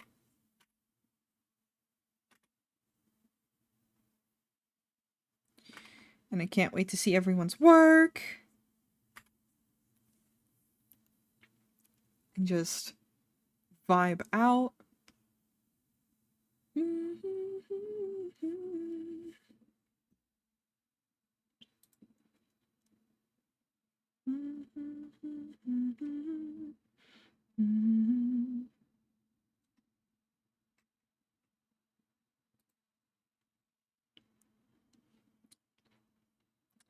And I can't wait to see everyone's work and just vibe out.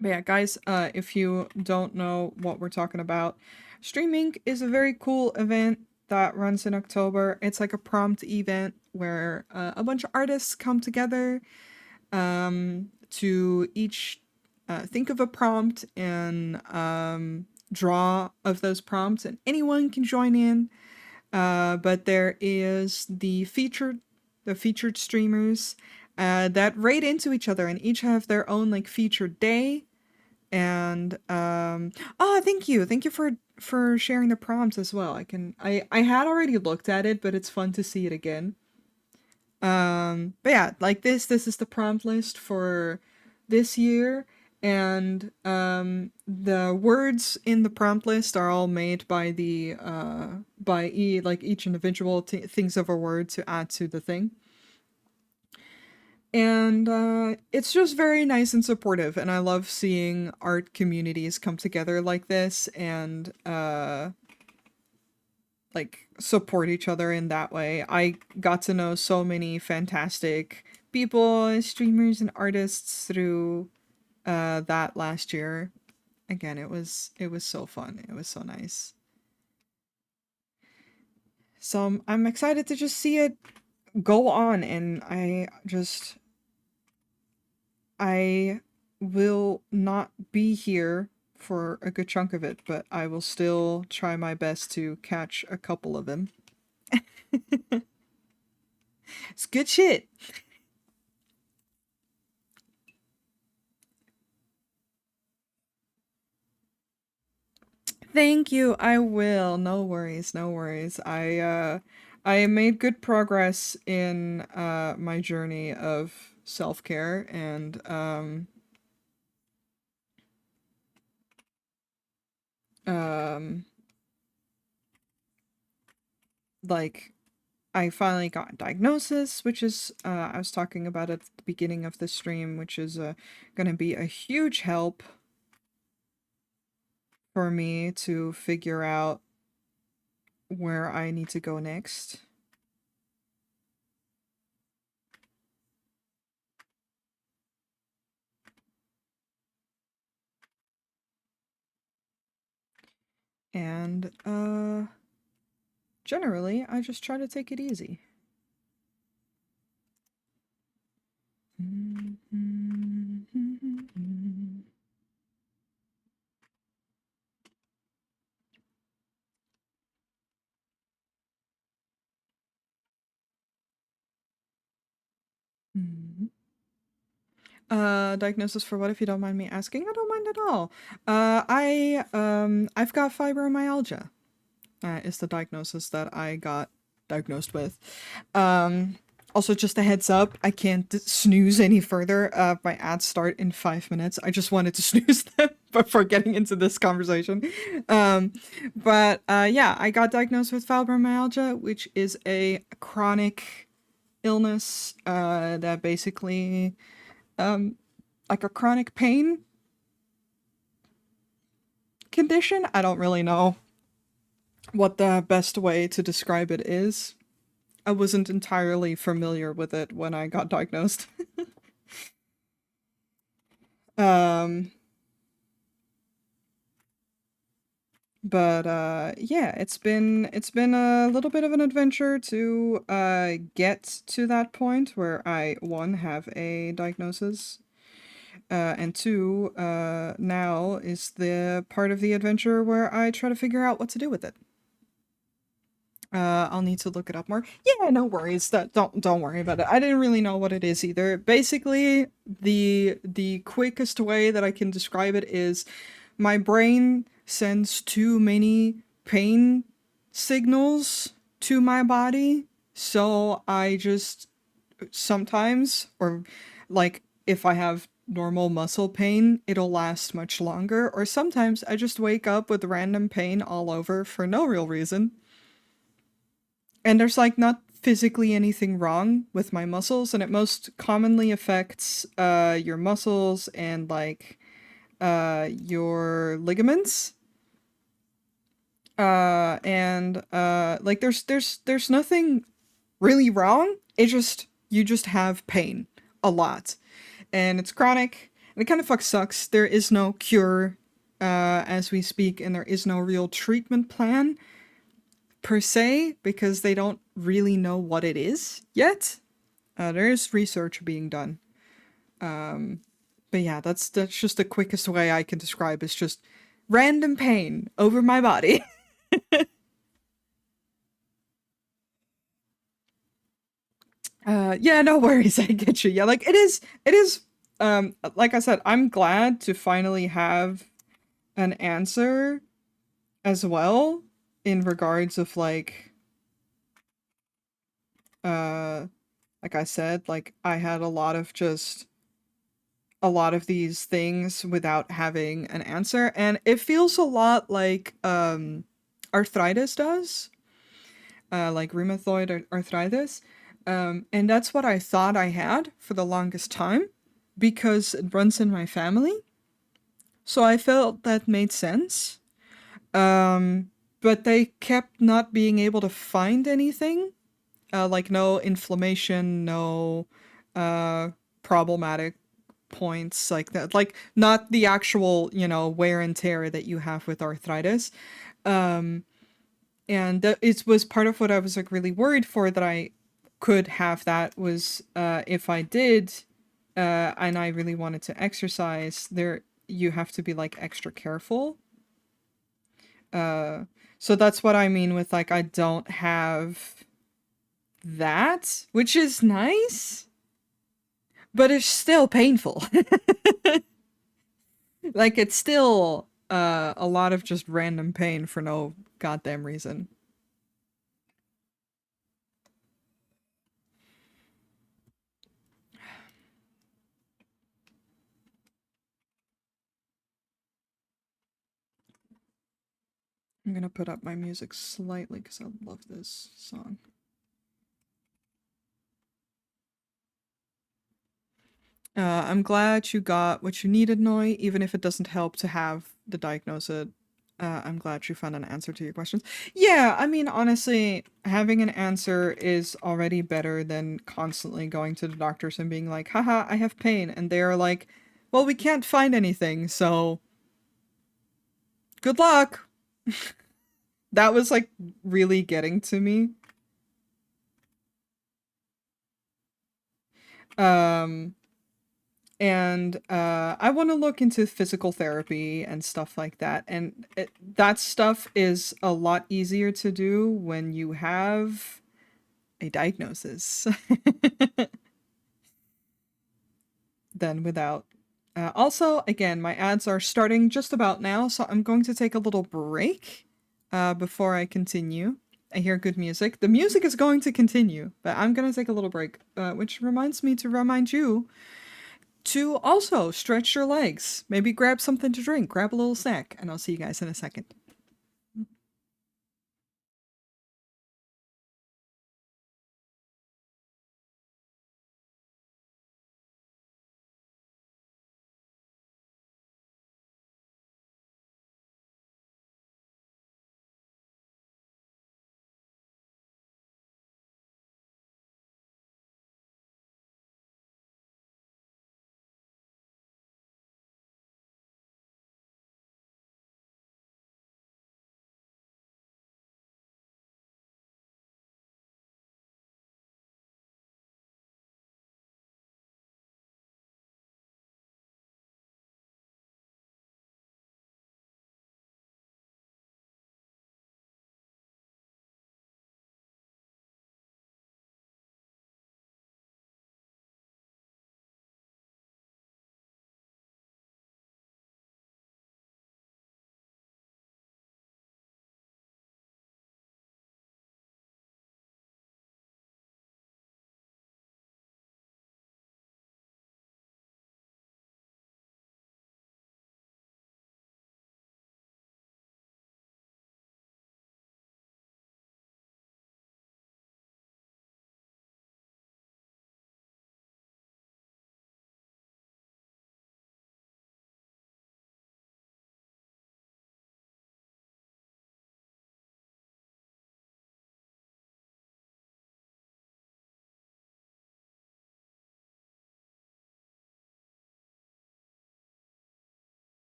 But yeah, guys, if you don't know what we're talking about, Streaming is a very cool event that runs in October. It's like a prompt event where a bunch of artists come together to each think of a prompt and draw of those prompts, and anyone can join in. But there is the featured streamers that raid into each other and each have their own like featured day. And oh, thank you for sharing the prompts as well. I had already looked at it, but it's fun to see it again. But yeah, like this is the prompt list for this year, and the words in the prompt list are all made by each individual thinks of a word to add to the thing. And it's just very nice and supportive, and I love seeing art communities come together like this and like support each other in that way. I got to know so many fantastic people, streamers and artists through that last year. Again, it was so fun. It was so nice. So I'm excited to just see it go on, and I will not be here for a good chunk of it, but I will still try my best to catch a couple of them. It's good shit. Thank you. I will. No worries. No worries. I made good progress in my journey of self-care, and um like I finally got a diagnosis, which is I was talking about at the beginning of the stream, which is going to be a huge help for me to figure out where I need to go next. And generally, I just try to take it easy. Diagnosis for what, if you don't mind me asking? I don't mind at all. I've got fibromyalgia. Is the diagnosis that I got diagnosed with. Um, Also, just a heads up, I can't snooze any further. My ads start in 5 minutes. I just wanted to snooze them before getting into this conversation. Yeah, I got diagnosed with fibromyalgia, which is a chronic illness that basically, like a chronic pain condition. I don't really know what the best way to describe it is. I wasn't entirely familiar with it when I got diagnosed. um, yeah, it's been a little bit of an adventure to get to that point where I, one, have a diagnosis, and two, now is the part of the adventure where I try to figure out what to do with it. I'll need to look it up more. Yeah, no worries. Don't worry about it. I didn't really know what it is either. Basically, the quickest way that I can describe it is my brain sends too many pain signals to my body, so I just sometimes, or like if I have normal muscle pain, it'll last much longer, or sometimes I just wake up with random pain all over for no real reason. And there's like not physically anything wrong with my muscles, and it most commonly affects your muscles and like your ligaments. Like there's nothing really wrong. It just, you just have pain a lot. And it's chronic, and it kind of sucks. There is no cure as we speak, and there is no real treatment plan per se, because they don't really know what it is yet. There is research being done. But yeah, that's just the quickest way I can describe. It's just random pain over my body. Yeah, no worries. I get you. Yeah, like it is like I said, I'm glad to finally have an answer as well, in regards of uh like I said, like I had a lot of these things without having an answer, and it feels a lot like arthritis does, like rheumatoid arthritis. And that's what I thought I had for the longest time because it runs in my family. So I felt that made sense. Um, but they kept not being able to find anything, like no inflammation, no uh, problematic points like that. Like not the actual, wear and tear that you have with arthritis. Um, and it was part of what I was like really worried for, that I could have that was if I did, and I really wanted to exercise, there you have to be like extra careful. Uh, so that's what I mean with like I don't have that, which is nice, but it's still painful. Like it's still a lot of just random pain for no goddamn reason. I'm gonna put up my music slightly because I love this song. I'm glad you got what you needed, Noi, even if it doesn't help to have the diagnosis. I'm glad you found an answer to your questions. Yeah, I mean, honestly, having an answer is already better than constantly going to the doctors and being like, haha, I have pain. And they're like, well, we can't find anything, so good luck. That was like really getting to me. Um, and I want to look into physical therapy and stuff like that. And that stuff is a lot easier to do when you have a diagnosis than without. Also, again, my ads are starting just about now, so I'm going to take a little break before I continue. I hear good music. The music is going to continue, but I'm going to take a little break, which reminds me to remind you to also stretch your legs. Maybe grab something to drink, grab a little snack, and I'll see you guys in a second.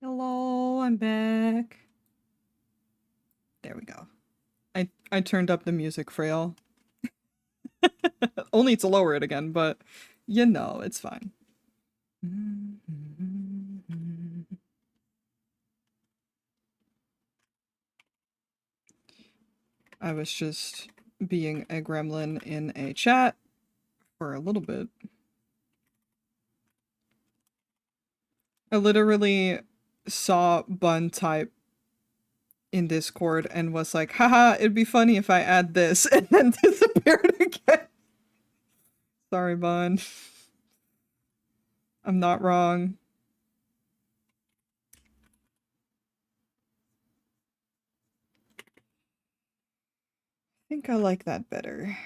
Hello, I'm back. There we go. I turned up the music for y'all. Only to lower it again, but you know, it's fine. I was just being a gremlin in a chat for a little bit. I literally saw Bun type in Discord and was like, haha, it'd be funny if I add this, and then disappeared again. Sorry, Bun. I'm not wrong. I think I like that better.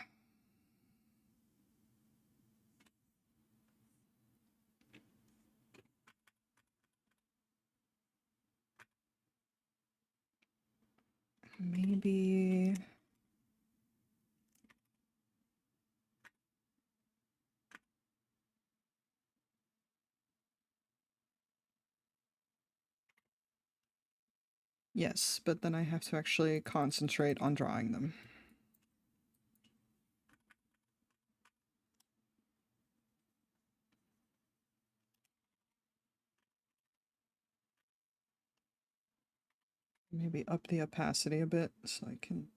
Maybe... Yes, but then I have to actually concentrate on drawing them. Maybe up the opacity a bit so I can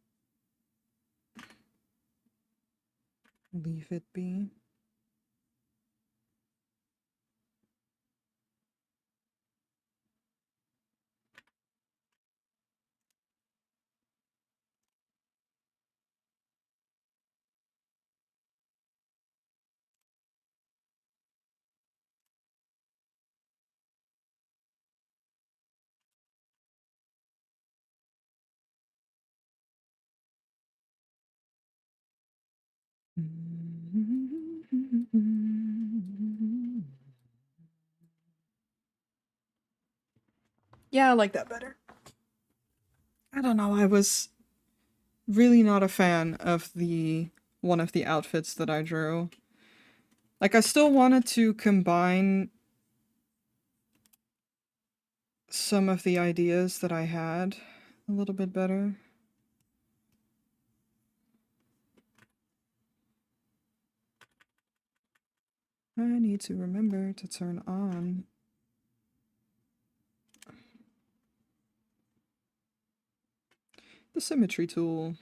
leave it be. Yeah, I like that better. I don't know, I was really not a fan of the one of the outfits that I drew. Like, I still wanted to combine some of the ideas that I had a little bit better. I need to remember to turn on the symmetry tool.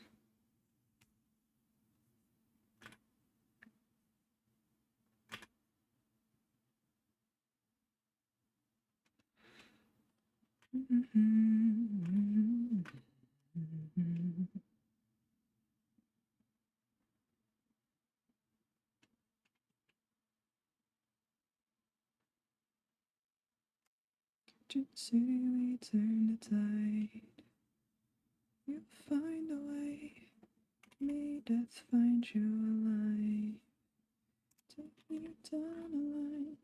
City, we turn the tide. You find a way. May death find you alive. Take you down a line.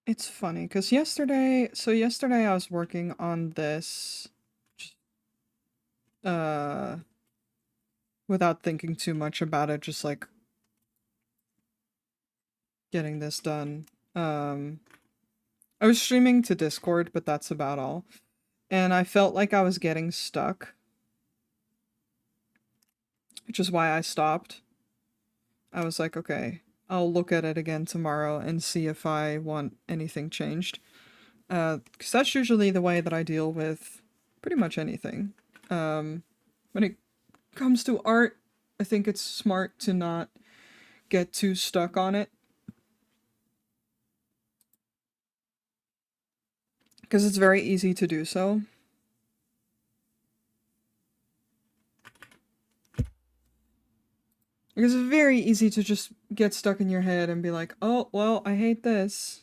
It's funny because yesterday I was working on this uh without thinking too much about it, just like getting this done. I was streaming to Discord, but that's about all. And I felt like I was getting stuck, which is why I stopped. I was like, okay, I'll look at it again tomorrow and see if I want anything changed. Because that's usually the way that I deal with pretty much anything. When it comes to art, I think it's smart to not get too stuck on it because it's very easy to do so. Because it's very easy to just get stuck in your head and be like, oh, well, I hate this.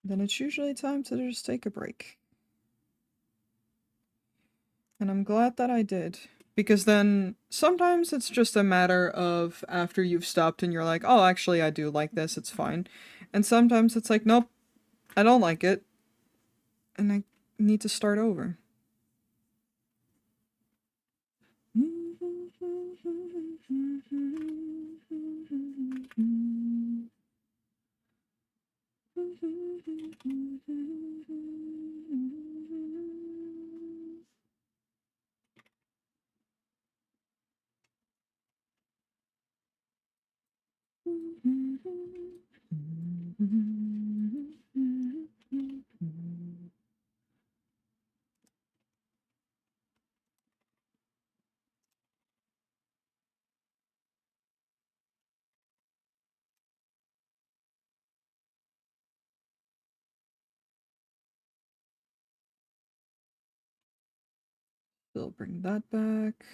Then it's usually time to just take a break. And I'm glad that I did. Because then sometimes it's just a matter of after you've stopped and you're like, oh, actually, I do like this, it's fine. And sometimes it's like, nope, I don't like it. And I need to start over. We'll bring that back.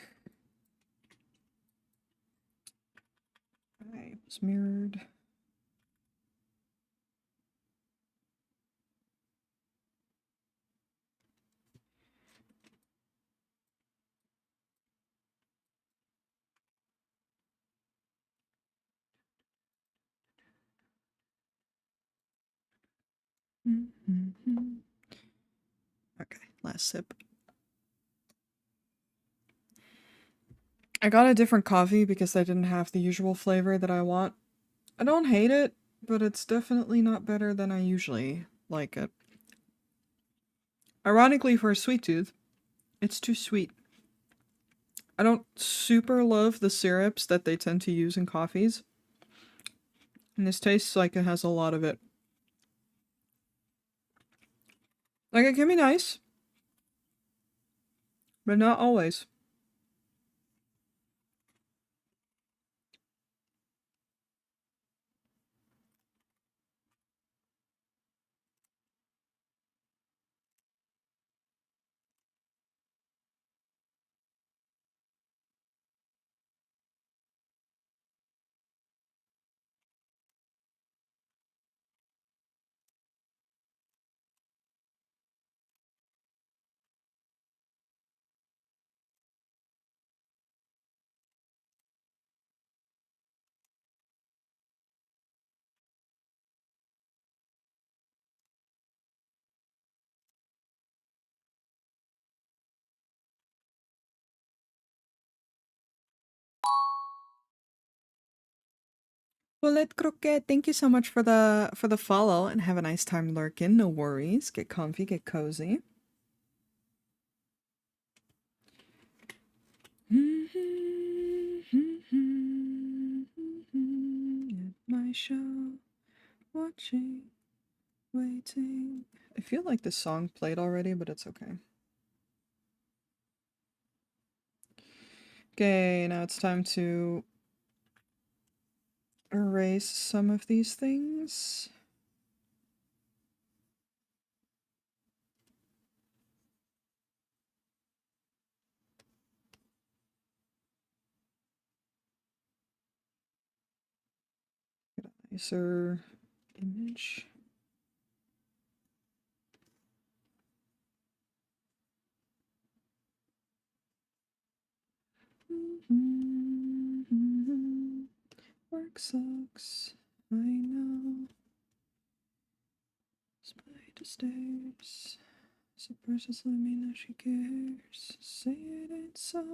Alright, it's mirrored. Okay, last sip. I got a different coffee because I didn't have the usual flavor that I want. I don't hate it, but it's definitely not better than I usually like it. Ironically, for a sweet tooth, it's too sweet. I don't super love the syrups that they tend to use in coffees. And this tastes like it has a lot of it. Like, it can be nice, but not always. Bullet Croquet, thank you so much for the follow and have a nice time lurking. No worries. Get comfy, get cozy. At my show, watching, waiting. I feel like this song played already, but it's okay. Okay, now it's time to erase some of these things. Get a nicer image. Work sucks, I know. Spider stairs. Surprises let me know she cares. Say it ain't so.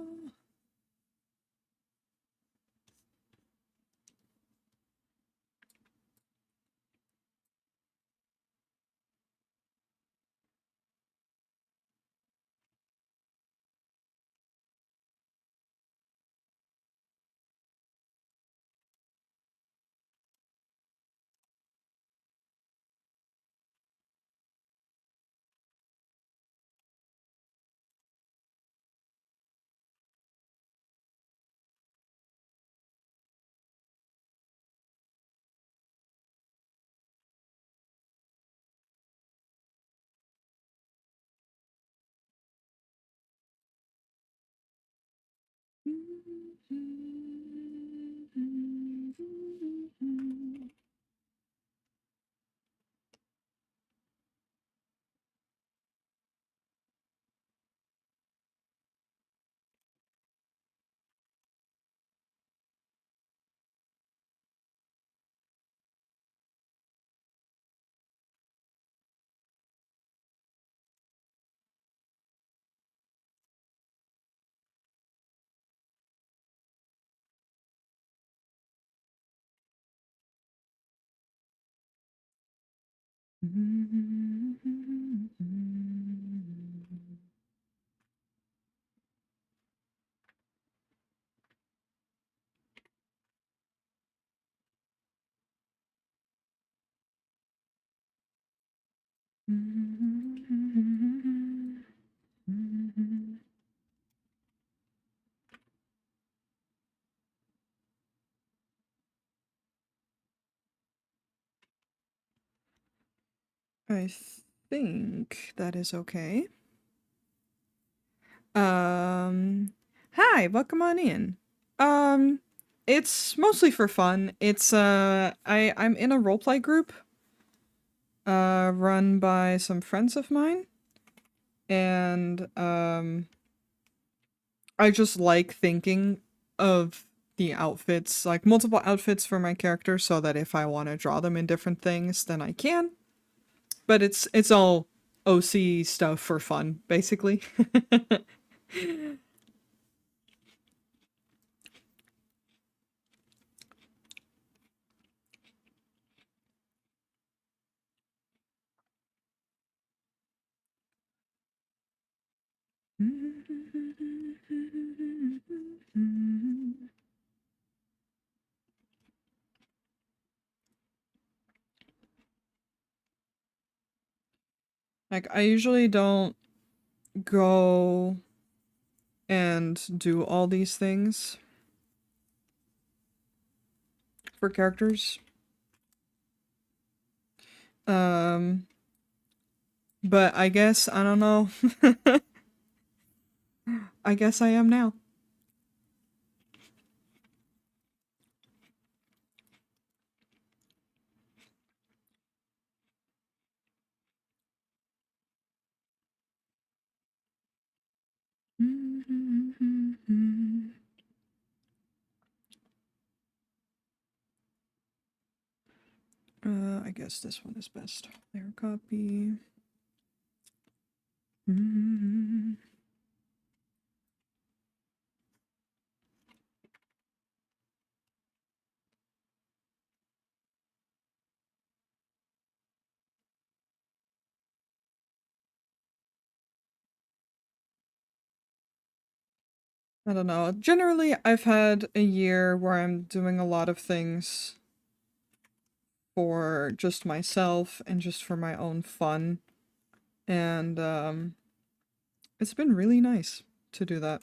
I think that is okay. Um, Hi, welcome on in. Um, it's mostly for fun. I'm in a roleplay group, run by some friends of mine, and I just like thinking of the outfits, like multiple outfits for my character, so that if I want to draw them in different things, then I can. But it's all OC stuff for fun, basically. Like, I usually don't go and do all these things for characters. Um, but I guess, I don't know. I guess I am now. I guess this one is best. Layer copy. I don't know. Generally, I've had a year where I'm doing a lot of things for just myself and just for my own fun. And it's been really nice to do that.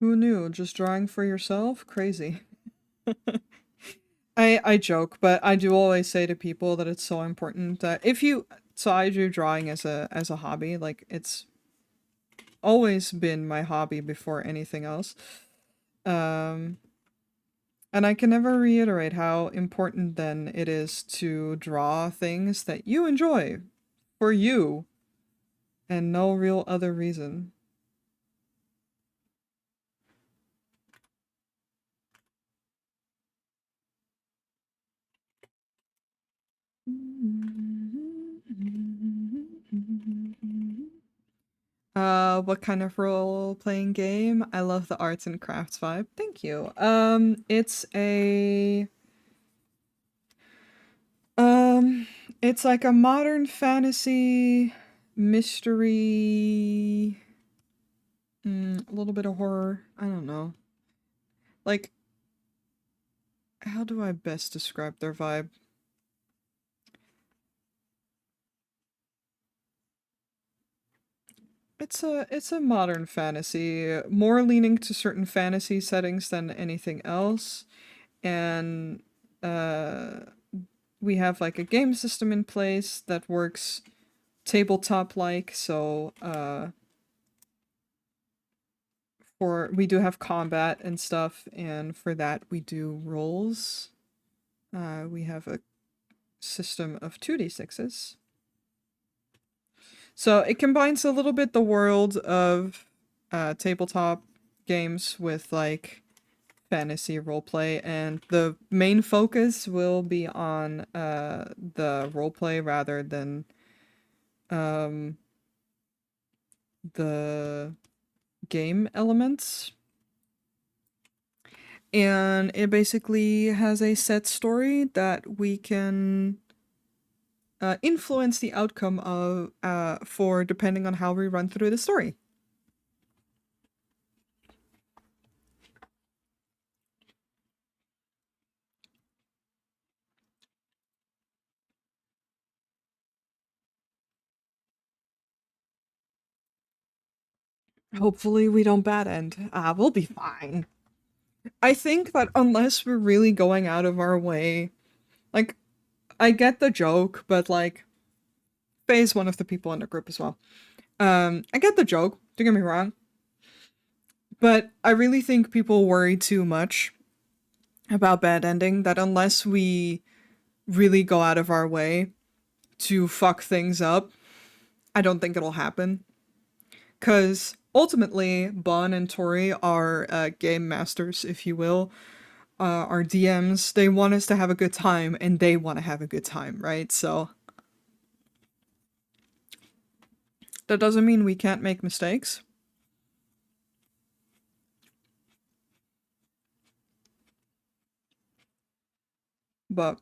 Who knew? Just drawing for yourself? Crazy. I joke, but I do always say to people that it's so important that if you so I do drawing as a hobby, like it's always been my hobby before anything else. Um and I can never reiterate how important then it is to draw things that you enjoy for you and no real other reason. What kind of role-playing game? I love the arts and crafts vibe. Thank you. Um, it's like a modern fantasy mystery, a little bit of horror. I don't know. Like, how do I best describe their vibe? It's a modern fantasy, more leaning to certain fantasy settings than anything else. And uh we have like a game system in place that works tabletop like, so for we do have combat and stuff, and for that we do rolls. We have a system of 2d6s. So it combines a little bit the world of tabletop games with like fantasy roleplay, and the main focus will be on the roleplay rather than um, the game elements. And it basically has a set story that we can influence the outcome of for depending on how we run through the story. Hopefully we don't bad end. We'll be fine. I think that unless we're really going out of our way, like, I get the joke, but like, Faye's one of the people in the group as well. I get the joke, don't get me wrong, but I really think people worry too much about bad ending, that unless we really go out of our way to fuck things up, I don't think it'll happen. Because ultimately, Bon and Tori are game masters, if you will, our DMs. They want us to have a good time, and they want to have a good time, right? So that doesn't mean we can't make mistakes. But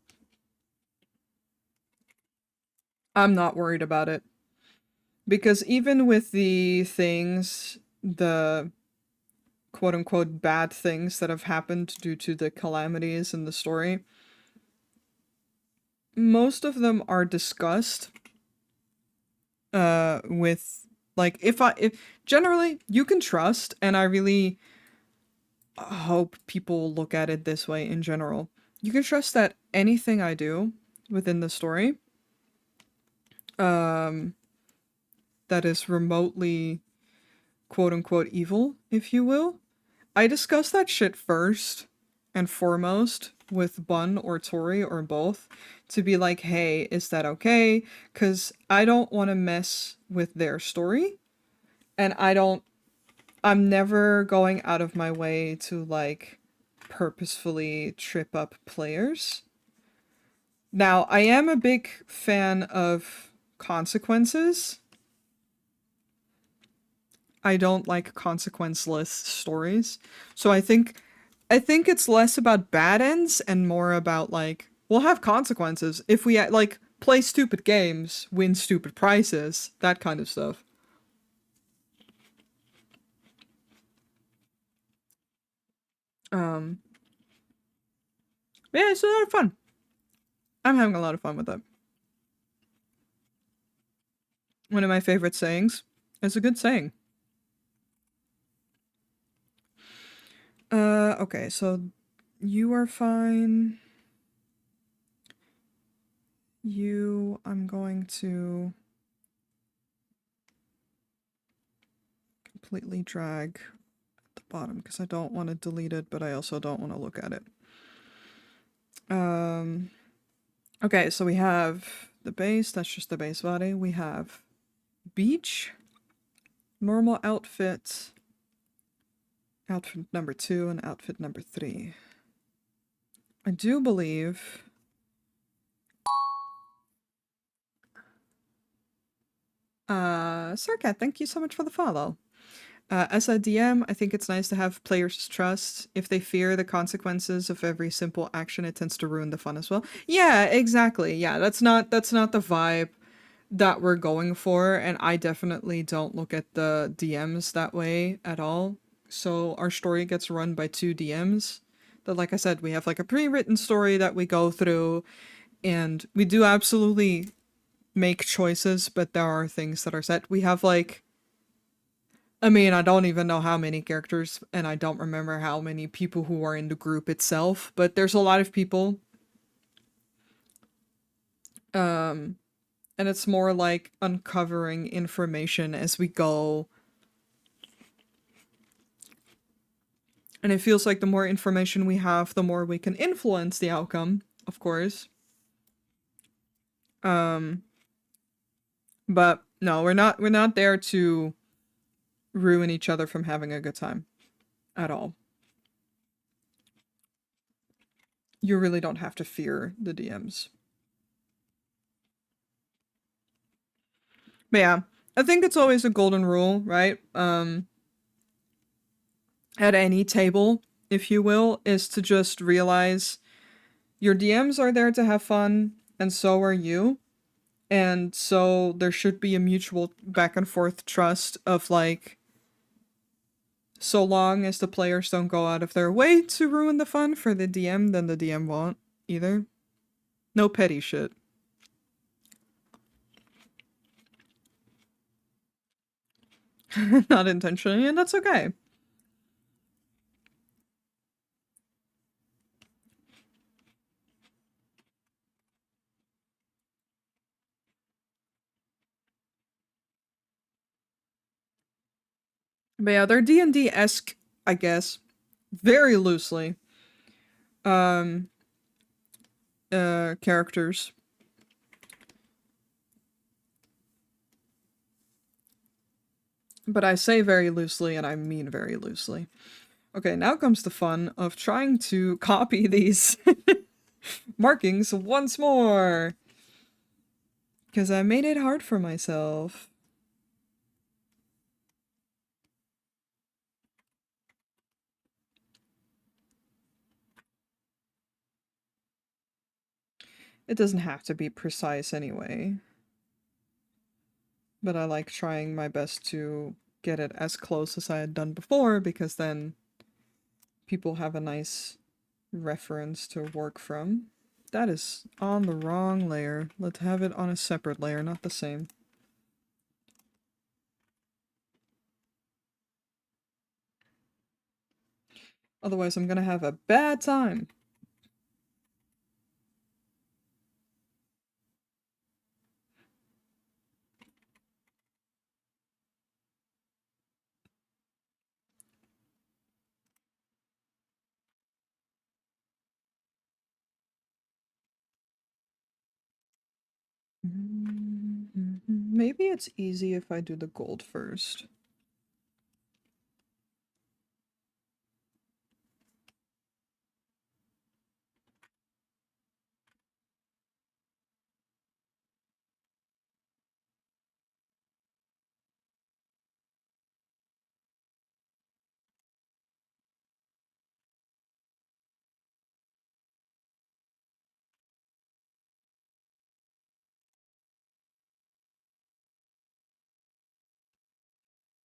I'm not worried about it. Because even with the things, the quote unquote bad things that have happened due to the calamities in the story, most of them are discussed with like if generally you can trust, and I really hope people look at it this way in general. You can trust that anything I do within the story um that is remotely quote unquote evil, if you will, I discuss that shit first and foremost with Bun or Tori or both to be like, hey, is that okay? Because I don't want to mess with their story. And I'm never going out of my way to like purposefully trip up players. Now, I am a big fan of consequences. I don't like consequenceless stories. So I think it's less about bad ends and more about like we'll have consequences if we like play stupid games, win stupid prizes, that kind of stuff. Um yeah, it's a lot of fun. I'm having a lot of fun with it. One of my favorite sayings. It's a good saying. Okay, so you are fine. I'm going to completely drag at the bottom because I don't want to delete it, but I also don't want to look at it. Okay, so we have the base, that's just the base body. We have beach, normal outfit, outfit number 2, and outfit number 3. I do believe Sarkat, thank you so much for the follow. As a DM, I think it's nice to have players trust. If they fear the consequences of every simple action, it tends to ruin the fun as well. Yeah, exactly. Yeah, that's not the vibe that we're going for, and I definitely don't look at the DMs that way at all. So our story gets run by 2 DMs. That, like I said, we have like a pre-written story that we go through, and we do absolutely make choices, but there are things that are set. We have like I mean, I don't even know how many characters, and I don't remember how many people who are in the group itself, but there's a lot of people. Um, and it's more like uncovering information as we go. And it feels like the more information we have, the more we can influence the outcome, of course. Um, but no, we're not there to ruin each other from having a good time at all. You really don't have to fear the DMs. But yeah, I think it's always a golden rule, right? At any table, if you will, is to just realize your DMs are there to have fun, and so are you. And so there should be a mutual back and forth trust of like, so long as the players don't go out of their way to ruin the fun for the DM, then the DM won't either. No petty shit. Not intentionally, and that's okay. But yeah, they're D&D esque, I guess, very loosely. Um, characters. But I say very loosely, and I mean very loosely. Okay, now comes the fun of trying to copy these markings once more. Because I made it hard for myself. It doesn't have to be precise anyway. But I like trying my best to get it as close as I had done before, because then people have a nice reference to work from. That is on the wrong layer. Let's have it on a separate layer, not the same. Otherwise, I'm gonna have a bad time. Maybe it's easy if I do the gold first.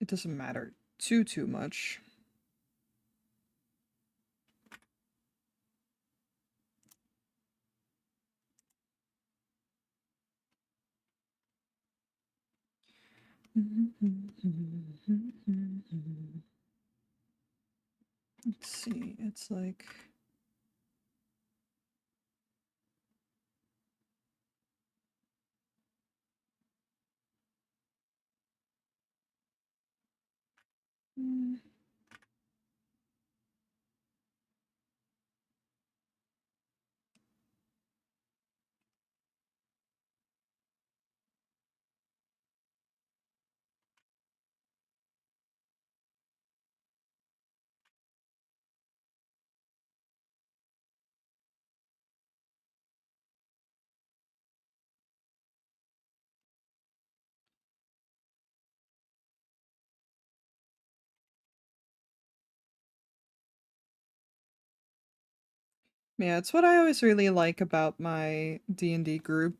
It doesn't matter too much. Let's see, it's like... Yeah, it's what I always really like about my D&D group,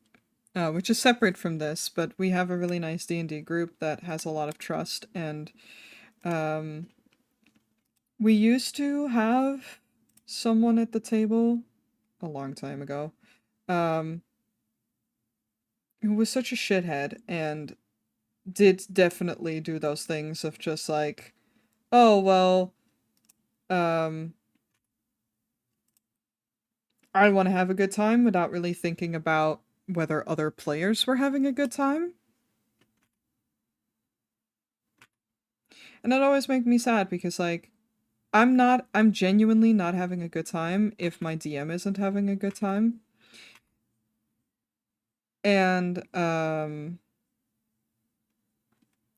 which is separate from this, but we have a really nice D&D group that has a lot of trust, and um, we used to have someone at the table a long time ago, um, who was such a shithead and did definitely do those things of just like, oh, well, um, I want to have a good time without really thinking about whether other players were having a good time. And that always makes me sad because like I'm genuinely not having a good time if my DM isn't having a good time. And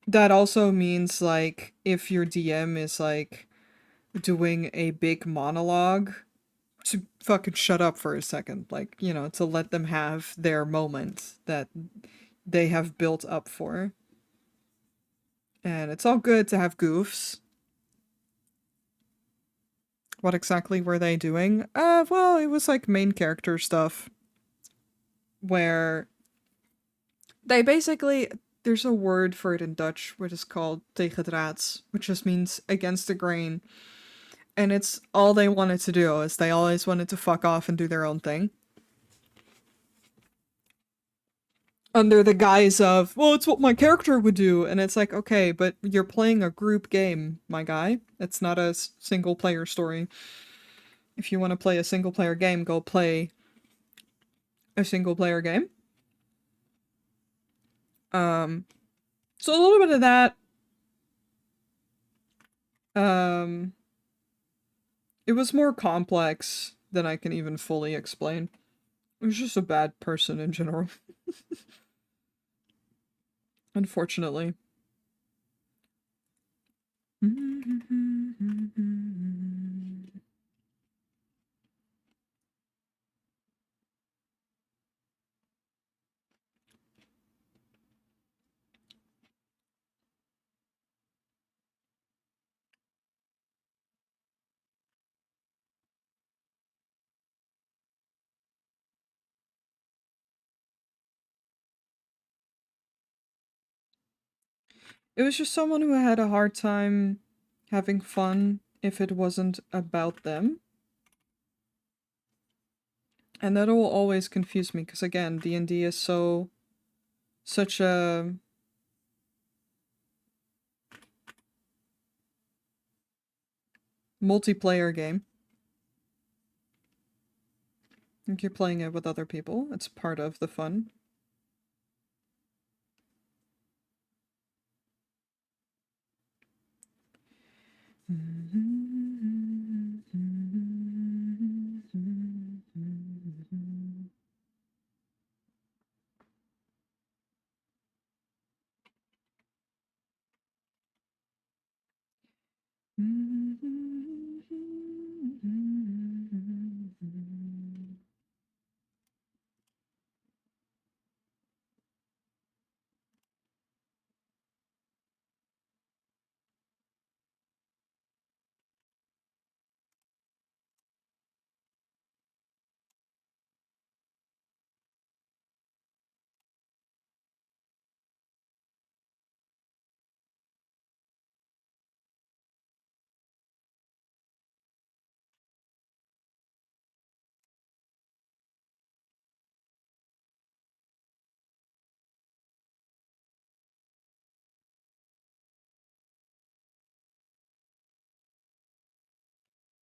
that also means like if your DM is like doing a big monologue, to fucking shut up for a second, like, you know, to let them have their moment that they have built up for. And it's all good to have goofs. What exactly were they doing? Well, it was like main character stuff where they basically, there's a word for it in Dutch, which is called tegendraads, which just means against the grain. And it's all they wanted to do is they always wanted to fuck off and do their own thing. Under the guise of, well, it's what my character would do. And it's like, okay, but you're playing a group game, my guy. It's not a single player story. If you want to play a single player game, go play a single player game. Um, so a little bit of that. Um, it was more complex than I can even fully explain. It was just a bad person in general. Unfortunately. It was just someone who had a hard time having fun if it wasn't about them. And that will always confuse me because again, D&D is such a multiplayer game. Like you're playing it with other people. It's part of the fun.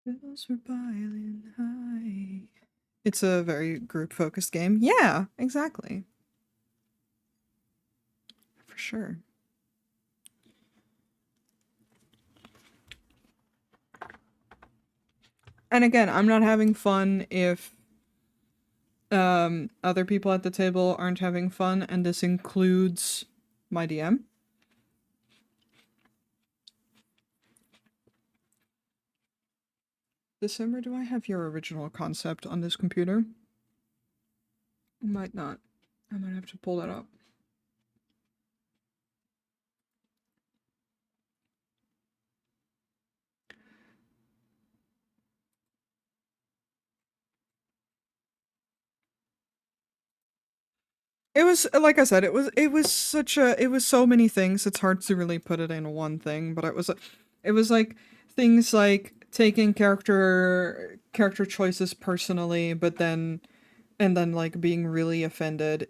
Bills were piling high. It's a very group focused game. Yeah, exactly. For sure. And again, I'm not having fun if other people at the table aren't having fun, and this includes my DM. December, do I have your original concept on this computer? Might not. I might have to pull that up. It was like I said, it was so many things. It's hard to really put it in one thing, but it was like things like taking character choices personally, but then and then like being really offended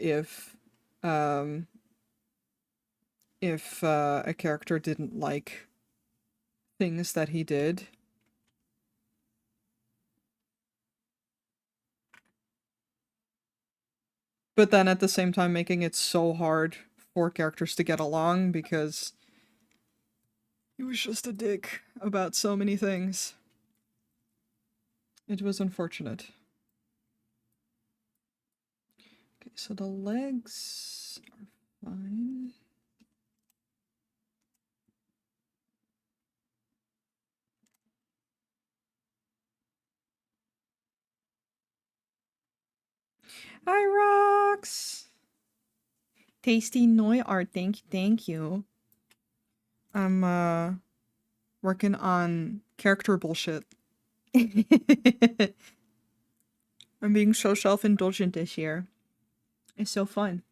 um if a character didn't like things that he did. but then at the same time making it so hard for characters to get along because he was just a dick about so many things. It was unfortunate. Okay, so the legs are fine. Hi, Rox! Tasty Noi art, thank you. I'm, working on character bullshit. I'm being so self-indulgent this year. It's so fun.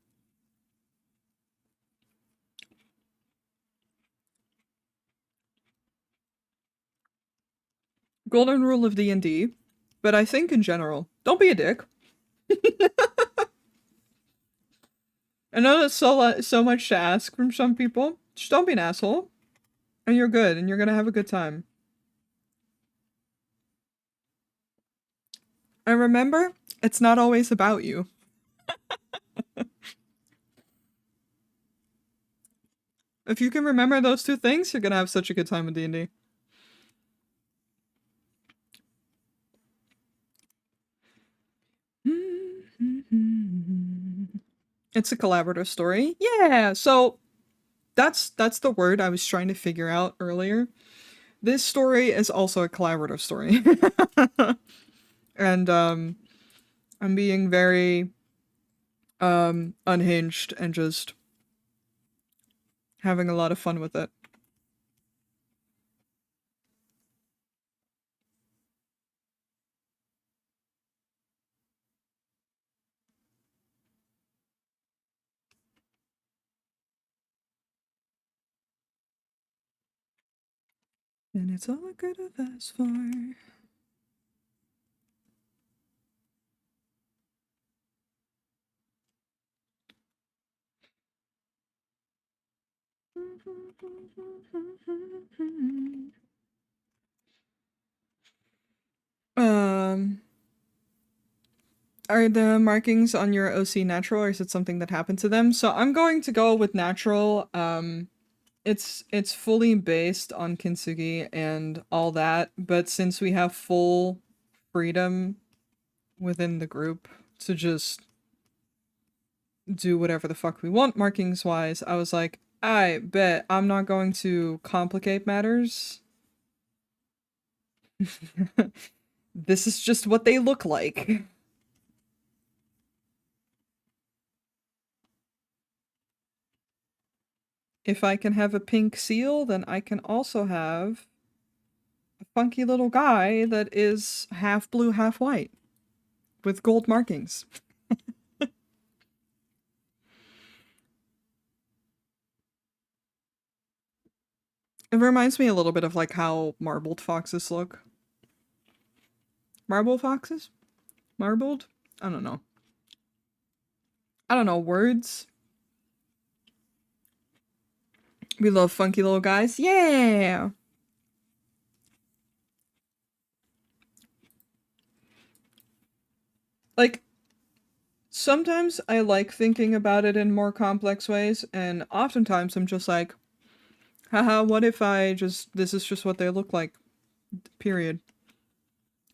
Golden rule of D&D, but I think in general, don't be a dick. I know that's so much to ask from some people. Just don't be an asshole, and you're good, and you're gonna have a good time. And remember, it's not always about you. If you can remember those two things, you're gonna have such a good time with D&D. It's a collaborative story. Yeah, so that's the word I was trying to figure out earlier. This story is also a collaborative story. And I'm being very unhinged and just having a lot of fun with it. And it's all I could have asked for. Um, are the markings on your OC natural, or is it something that happened to them? So I'm going to go with natural. It's fully based on kintsugi and all that, but since we have full freedom within the group to just do whatever the fuck we want markings wise, I was like, I bet I'm not going to complicate matters. This is just what they look like. If I can have a pink seal, then I can also have a funky little guy that is half blue, half white with gold markings. It reminds me a little bit of like how marbled foxes look. Marble foxes? Marbled? I don't know. I don't know words. We love funky little guys. Yeah. Like sometimes I like thinking about it in more complex ways, and oftentimes I'm just like, haha, what if I just, this is just what they look like, period.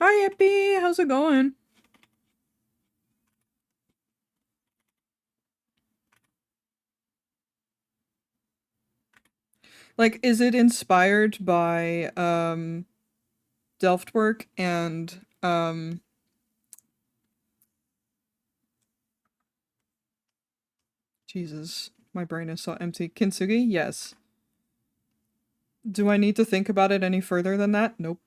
Hi, Eppy, how's it going? Like, is it inspired by, Delft work and, Jesus, my brain is so empty. Kintsugi? Yes. Do I need to think about it any further than that? Nope.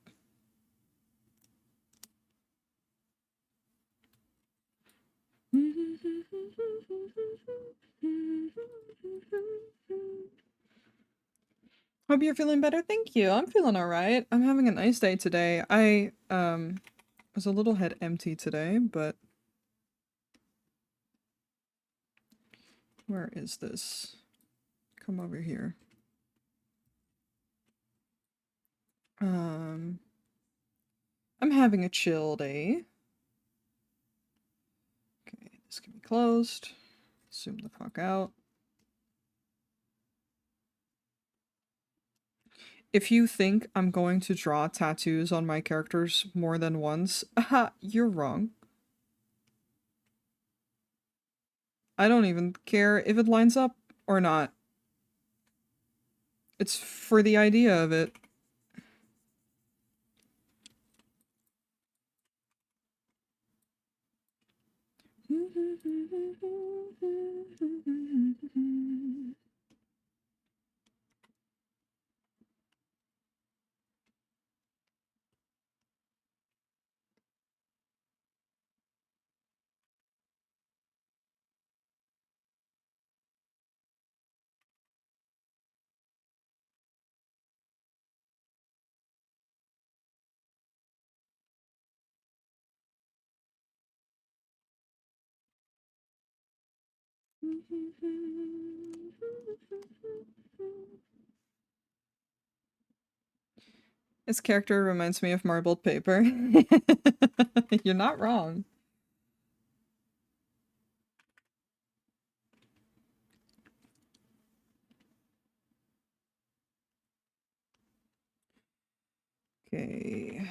Hope you're feeling better. Thank you. I'm feeling all right. I'm having a nice day today. I was a little head empty today, but where is this? Come over here. I'm having a chill day. Okay, this can be closed. Zoom the fuck out. If you think I'm going to draw tattoos on my characters more than once, you're wrong. I don't even care if it lines up or not. It's for the idea of it. His character reminds me of marbled paper. You're not wrong. Okay.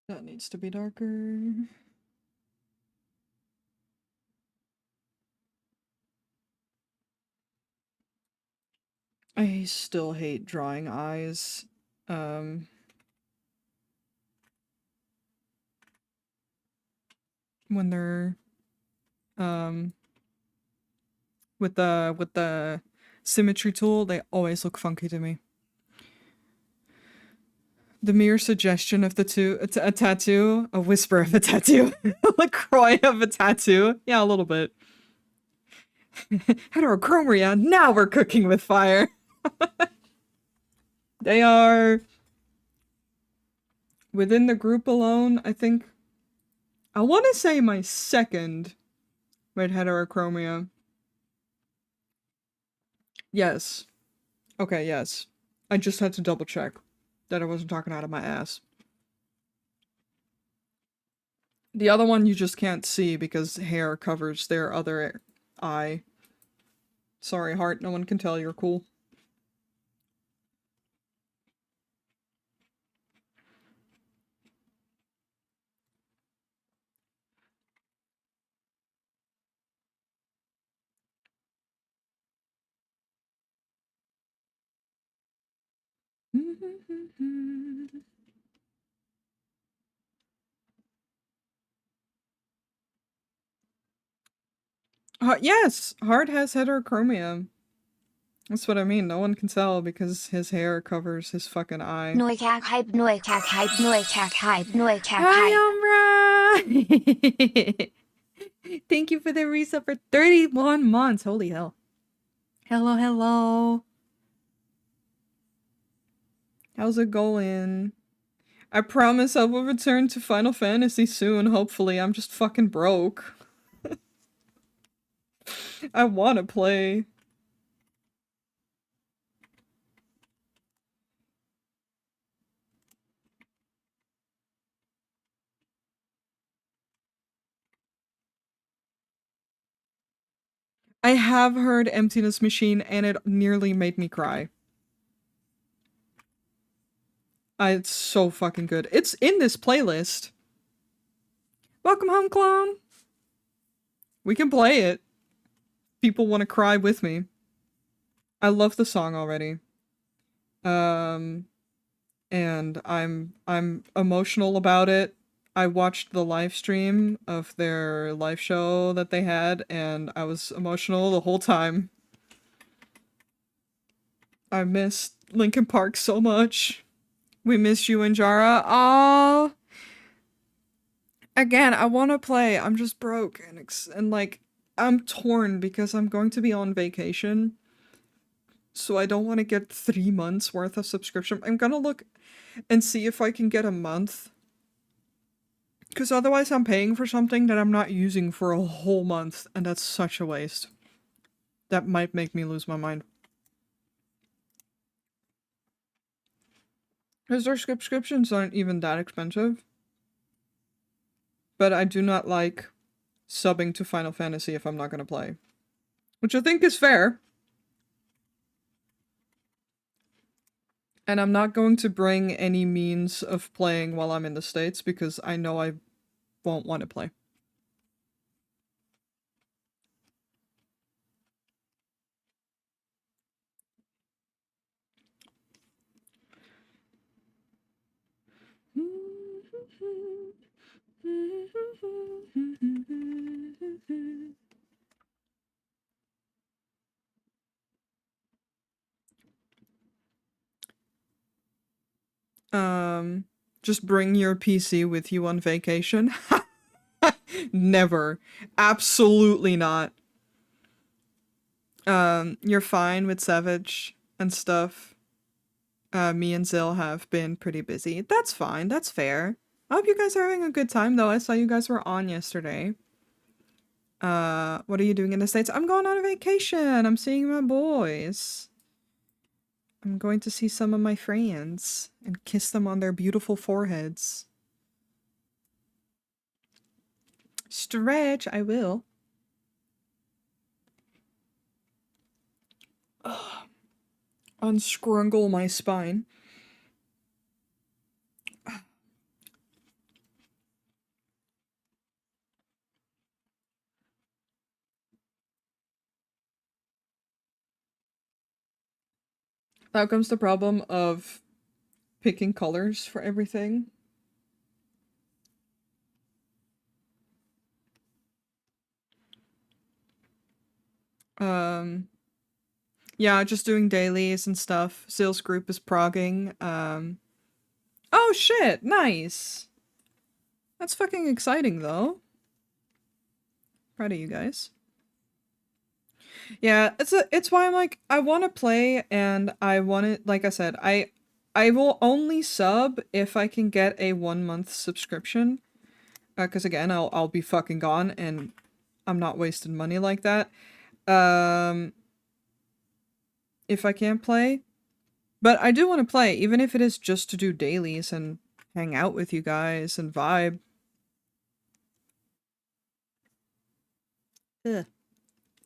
That needs to be darker. I still hate drawing eyes. When they're with the symmetry tool, they always look funky to me. The mere suggestion of a tattoo, a whisper of a tattoo, a LaCroix of a tattoo. Yeah, a little bit. Heterochromia, now we're cooking with fire. They are within the group alone, I think. I want to say my second with heterochromia. Yes. Okay, yes. I just had to double check that I wasn't talking out of my ass. The other one you just can't see because hair covers their other eye. Sorry, Heart, no one can tell you're cool. Yes, Heart has heterochromia. That's what I mean. No one can tell because his hair covers his fucking eye. Noicak hype, Noicak hype, Noicak hype, Noicak Hi, hype. Umbra! Thank you for the resub for 31 months. Holy hell. Hello, hello. How's it going? I promise I will return to Final Fantasy soon, hopefully. I'm just fucking broke. I wanna play. I have heard Emptiness Machine and it nearly made me cry. It's so fucking good. It's in this playlist. Welcome home, clone. We can play it. People want to cry with me. I love the song already. And I'm emotional about it. I watched the live stream of their live show that they had and I was emotional the whole time. I missed Linkin Park so much. We miss you and Jara. Aww. Again, I want to play. I'm just broke and like I'm torn because I'm going to be on vacation. So I don't want to get 3 months worth of subscription. I'm gonna look and see if I can get a month. Because otherwise I'm paying for something that I'm not using for a whole month, and that's such a waste. That might make me lose my mind. Because their subscriptions aren't even that expensive. But I do not like subbing to Final Fantasy if I'm not gonna play. Which I think is fair. And I'm not going to bring any means of playing while I'm in the States because I know I won't want to play. Just bring your PC with you on vacation? Never. Absolutely not. You're fine with Savage and stuff. Me and Zill have been pretty busy. That's fine. That's fair. I hope you guys are having a good time, though. I saw you guys were on yesterday. What are you doing in the States? I'm going on a vacation. I'm seeing my boys. I'm going to see some of my friends and kiss them on their beautiful foreheads. Stretch, I will. Ugh. Unscrungle my spine. Now comes the problem of picking colors for everything. Um, yeah, just doing dailies and stuff. Sales group is progging. Oh shit, nice. That's fucking exciting though. Proud of you guys. Yeah, it's why I'm like I want to play and I want to like I said, I will only sub if I can get a 1 month subscription. Cuz again, I'll be fucking gone and I'm not wasting money like that. Um if I can't play, but I do want to play even if it is just to do dailies and hang out with you guys and vibe. Ugh.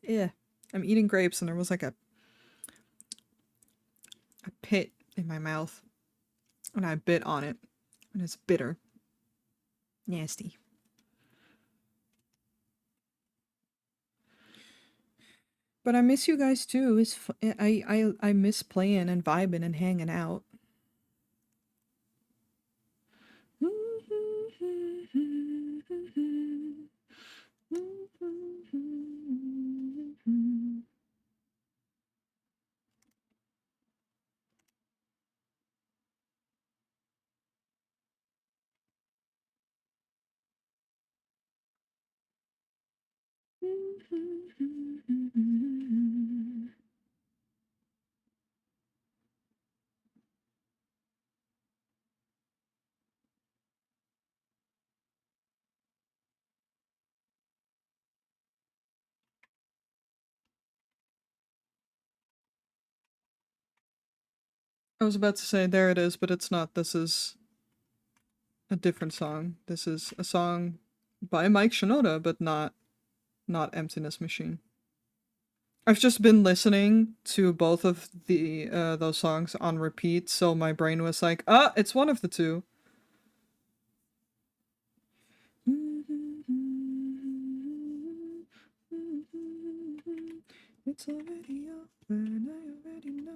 Yeah. I'm eating grapes and there was like a pit in my mouth and I bit on it and it's bitter. Nasty. But I miss you guys too. I miss playing and vibing and hanging out. I was about to say there it is, but it's not. This is a different song. This is a song by Mike Shinoda, but not Emptiness Machine. I've just been listening to both of the those songs on repeat, so my brain was like, "Ah, it's one of the two." It's already over, and I already know.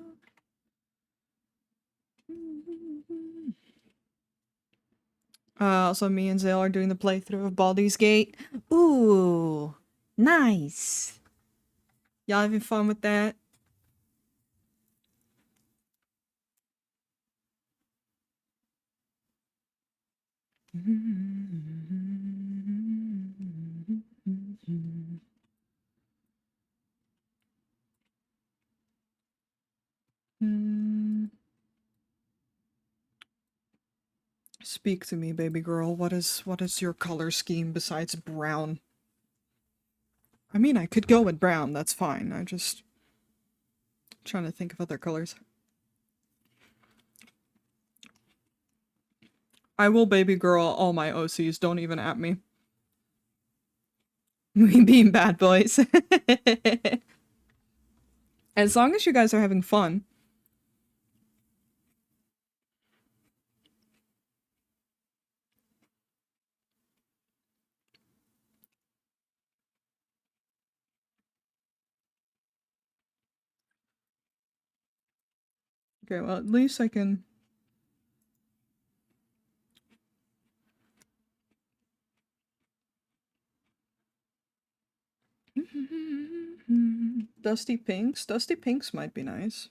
Also, me and Zale are doing the playthrough of Baldur's Gate. Ooh, nice. Y'all having fun with that? Speak to me, baby girl. What is your color scheme besides brown? I mean, I could go with brown, that's fine. I'm just trying to think of other colors. I will baby girl all my OCs, don't even at me. We being bad boys. As long as you guys are having fun. Okay, well, at least I can... Dusty pinks? Dusty pinks might be nice.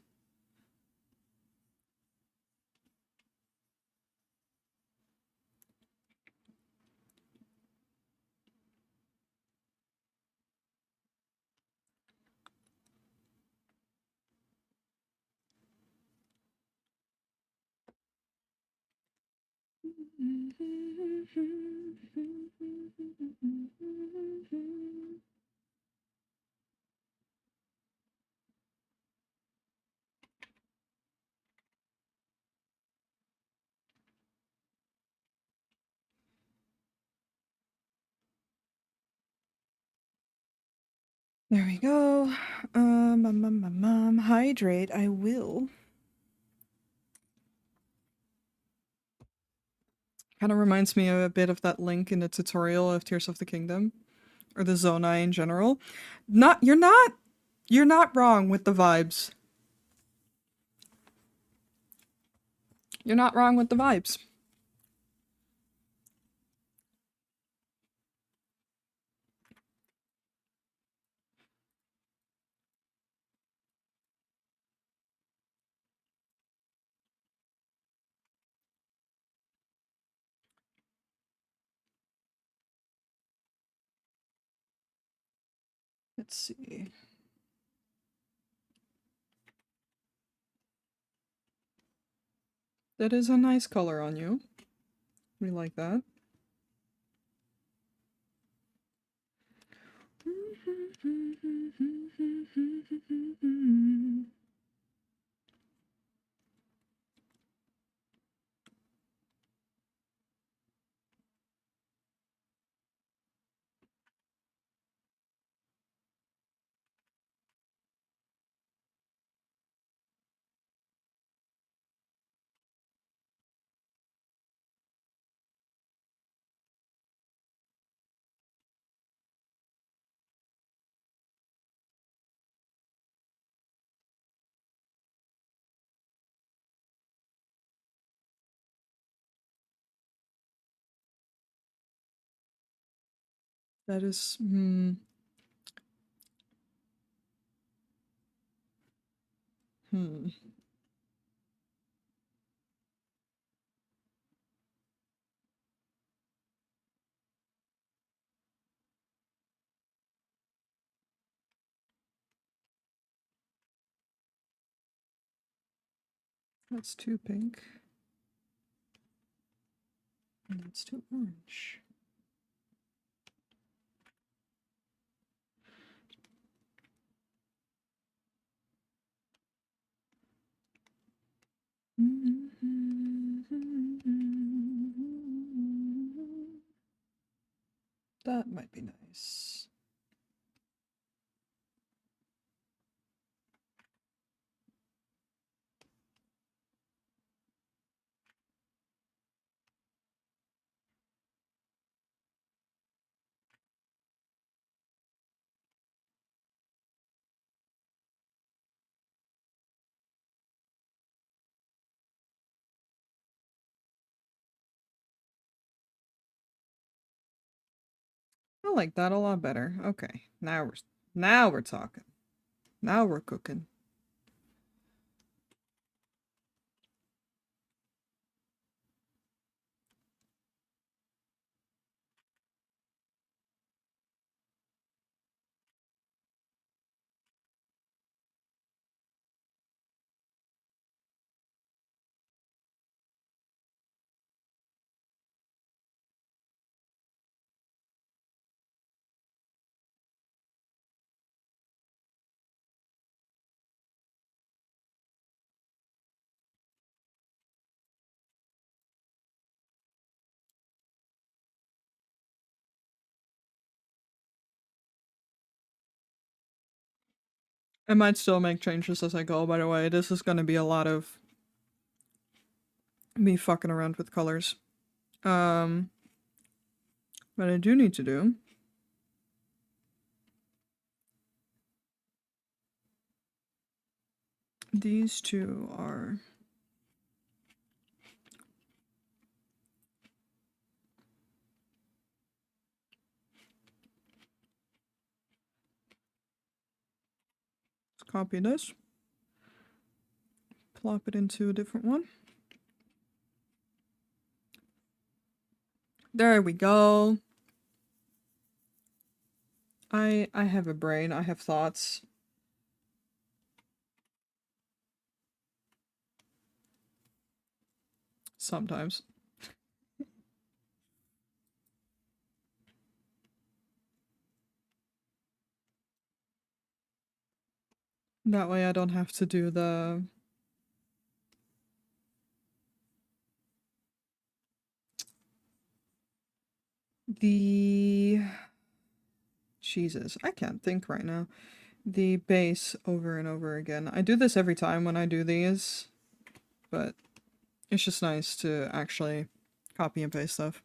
There we go. Hydrate, I will. Kind of reminds me a bit of that link in the tutorial of Tears of the Kingdom, or the Zonai in general. You're not wrong with the vibes. You're not wrong with the vibes. Let's see. That is a nice color on you. We like that. That is, That's too pink. And that's too orange. That might be nice. I like that a lot better. Okay, now we're talking. Now we're cooking. I might still make changes as I go, by the way. This is gonna be a lot of me fucking around with colors. Um, what I do need to do these two are let's copy this, plop it into a different one. There we go. I have a brain, I have thoughts. Sometimes. That way I don't have to do the Jesus, I can't think right now. The base over and over again. I do this every time when I do these, but it's just nice to actually copy and paste stuff.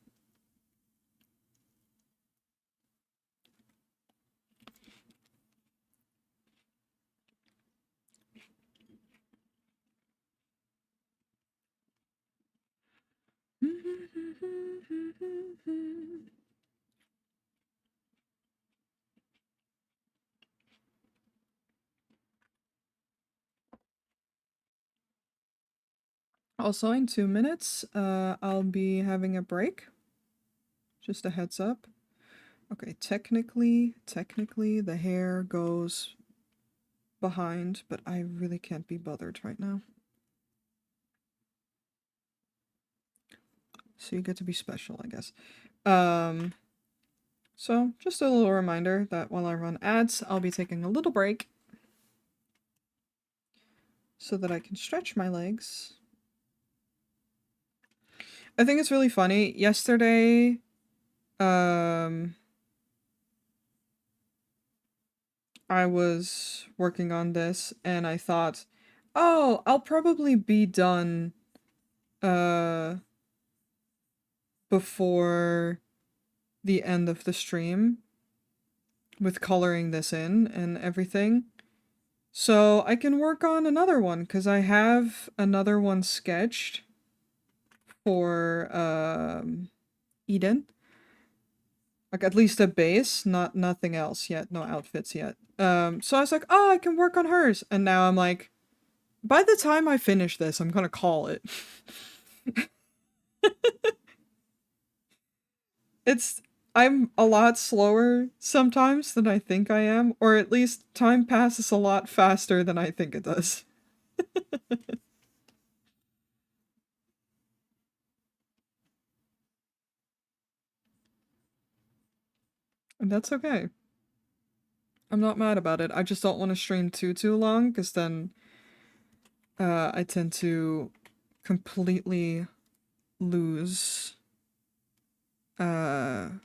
Also, in 2 minutes, I'll be having a break. Just a heads up. Okay, technically, the hair goes behind, but I really can't be bothered right now. So you get to be special, I guess. So just a little reminder that while I run ads, I'll be taking a little break so that I can stretch my legs. I think it's really funny. Yesterday, I was working on this and I thought, oh, I'll probably be done before the end of the stream with coloring this in and everything. So I can work on another one because I have another one sketched for Eden. Like at least a base, nothing else yet, no outfits yet. So I was like, oh, I can work on hers. And now I'm like, by the time I finish this, I'm gonna call it. It's I'm a lot slower sometimes than I think I am, or at least time passes a lot faster than I think it does. And that's okay. I'm not mad about it. I just don't want to stream too long, because then I tend to completely lose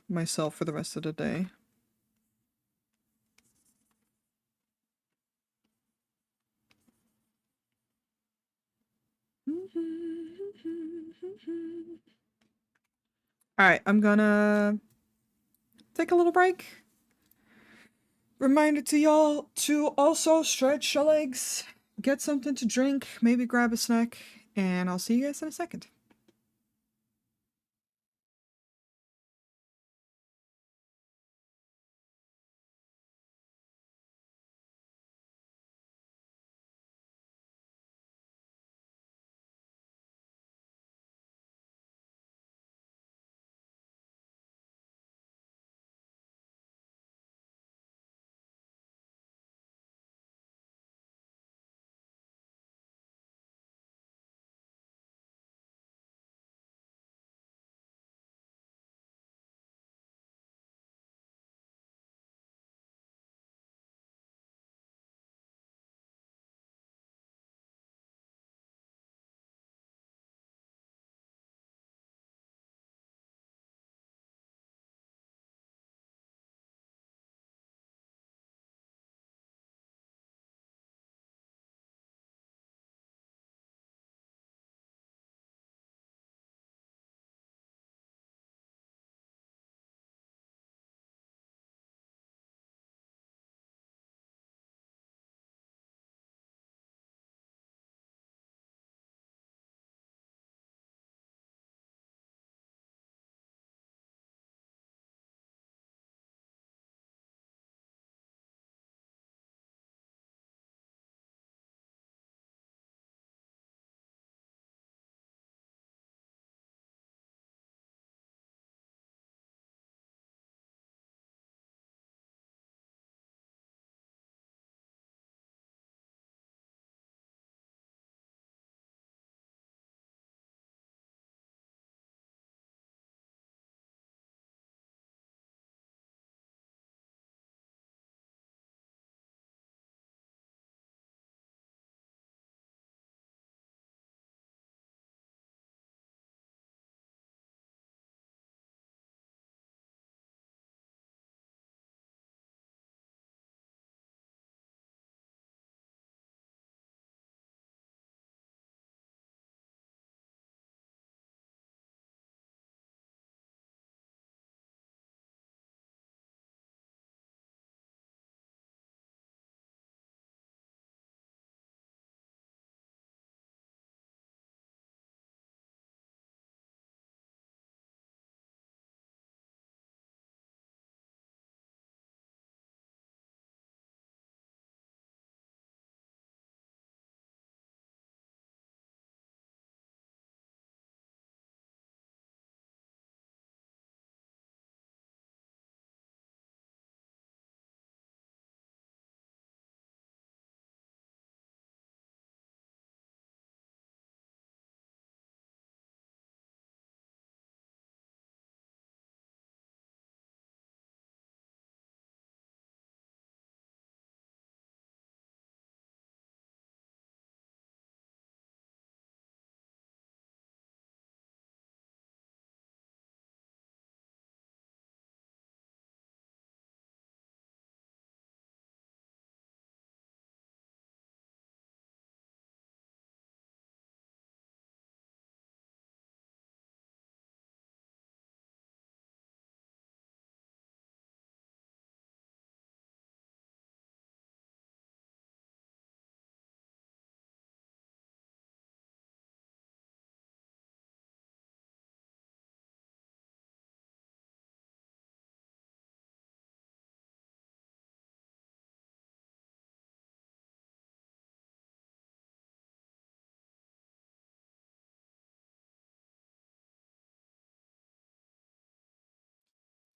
myself for the rest of the day. Alright, I'm gonna take a little break. Reminder to y'all to also stretch your legs, get something to drink, maybe grab a snack, and I'll see you guys in a second.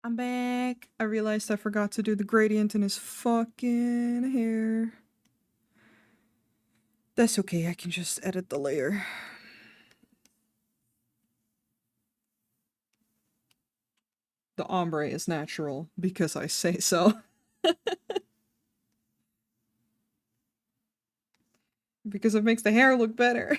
I'm back. I realized I forgot to do the gradient in his fucking hair. That's okay, I can just edit the layer. The ombre is natural because I say so. Because it makes the hair look better.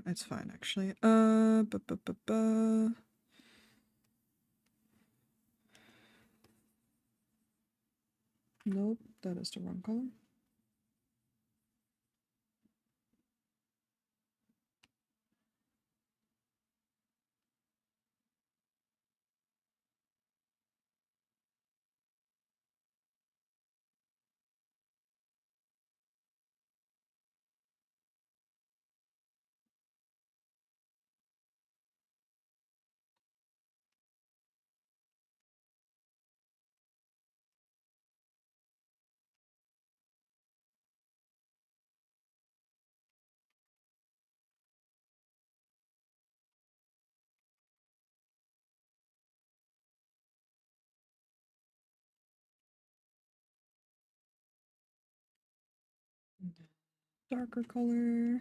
It's fine actually. Nope, that is the wrong color. Darker color.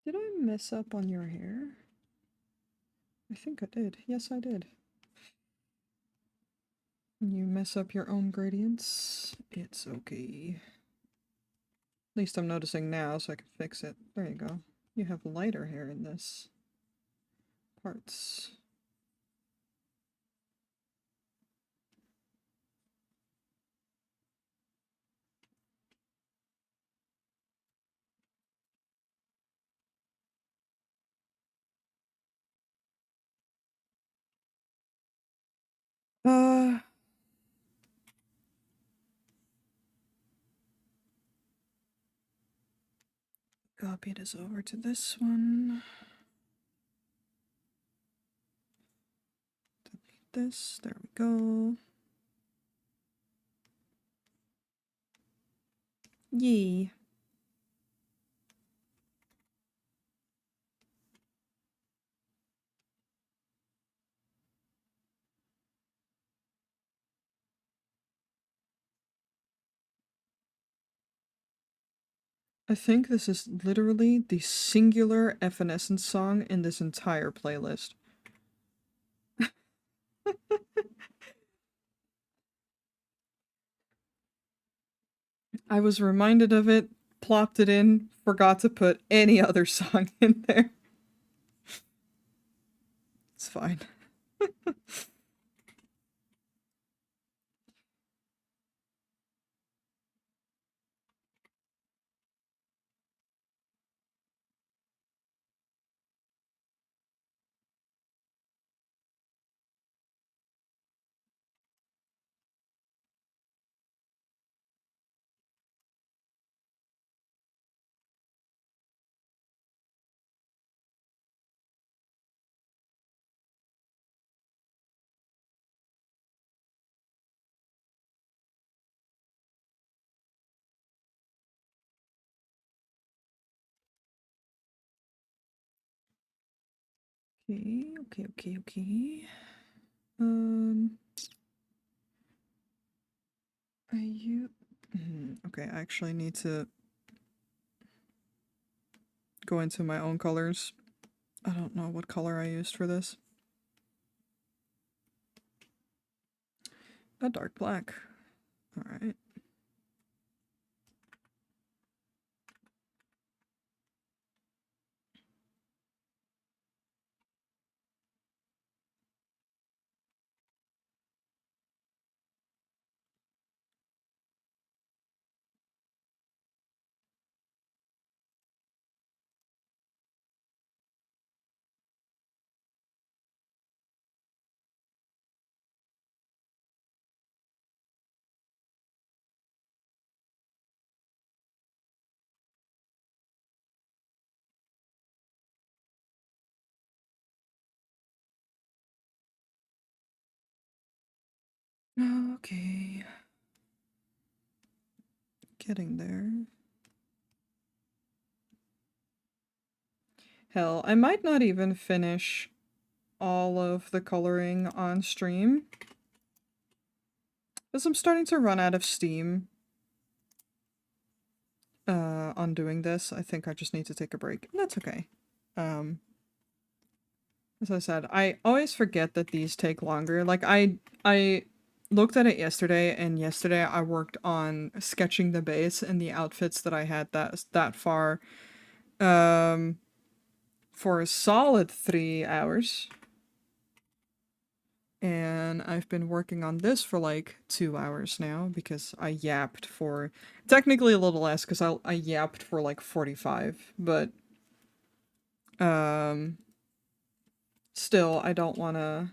Did I mess up on your hair? I think I did. Yes, I did. When you mess up your own gradients, it's okay. At least I'm noticing now, so I can fix it. There you go. You have lighter hair in this parts. Uh, Copy this over to this one. Delete this. There we go. Yee. I think this is literally the singular Evanescence song in this entire playlist. I was reminded of it, plopped it in, forgot to put any other song in there. It's fine. Okay. Are you... Okay, I actually need to... go into my own colors. I don't know what color I used for this. A dark black. Alright. Okay. Getting there. Hell, I might not even finish all of the coloring on stream. Because I'm starting to run out of steam on doing this. I think I just need to take a break. That's okay. As I said, I always forget that these take longer. Like, I looked at it yesterday, and yesterday I worked on sketching the base and the outfits that I had that far for a solid 3 hours. And I've been working on this for like 2 hours now because I yapped for technically a little less because I yapped for like 45, but still I don't want to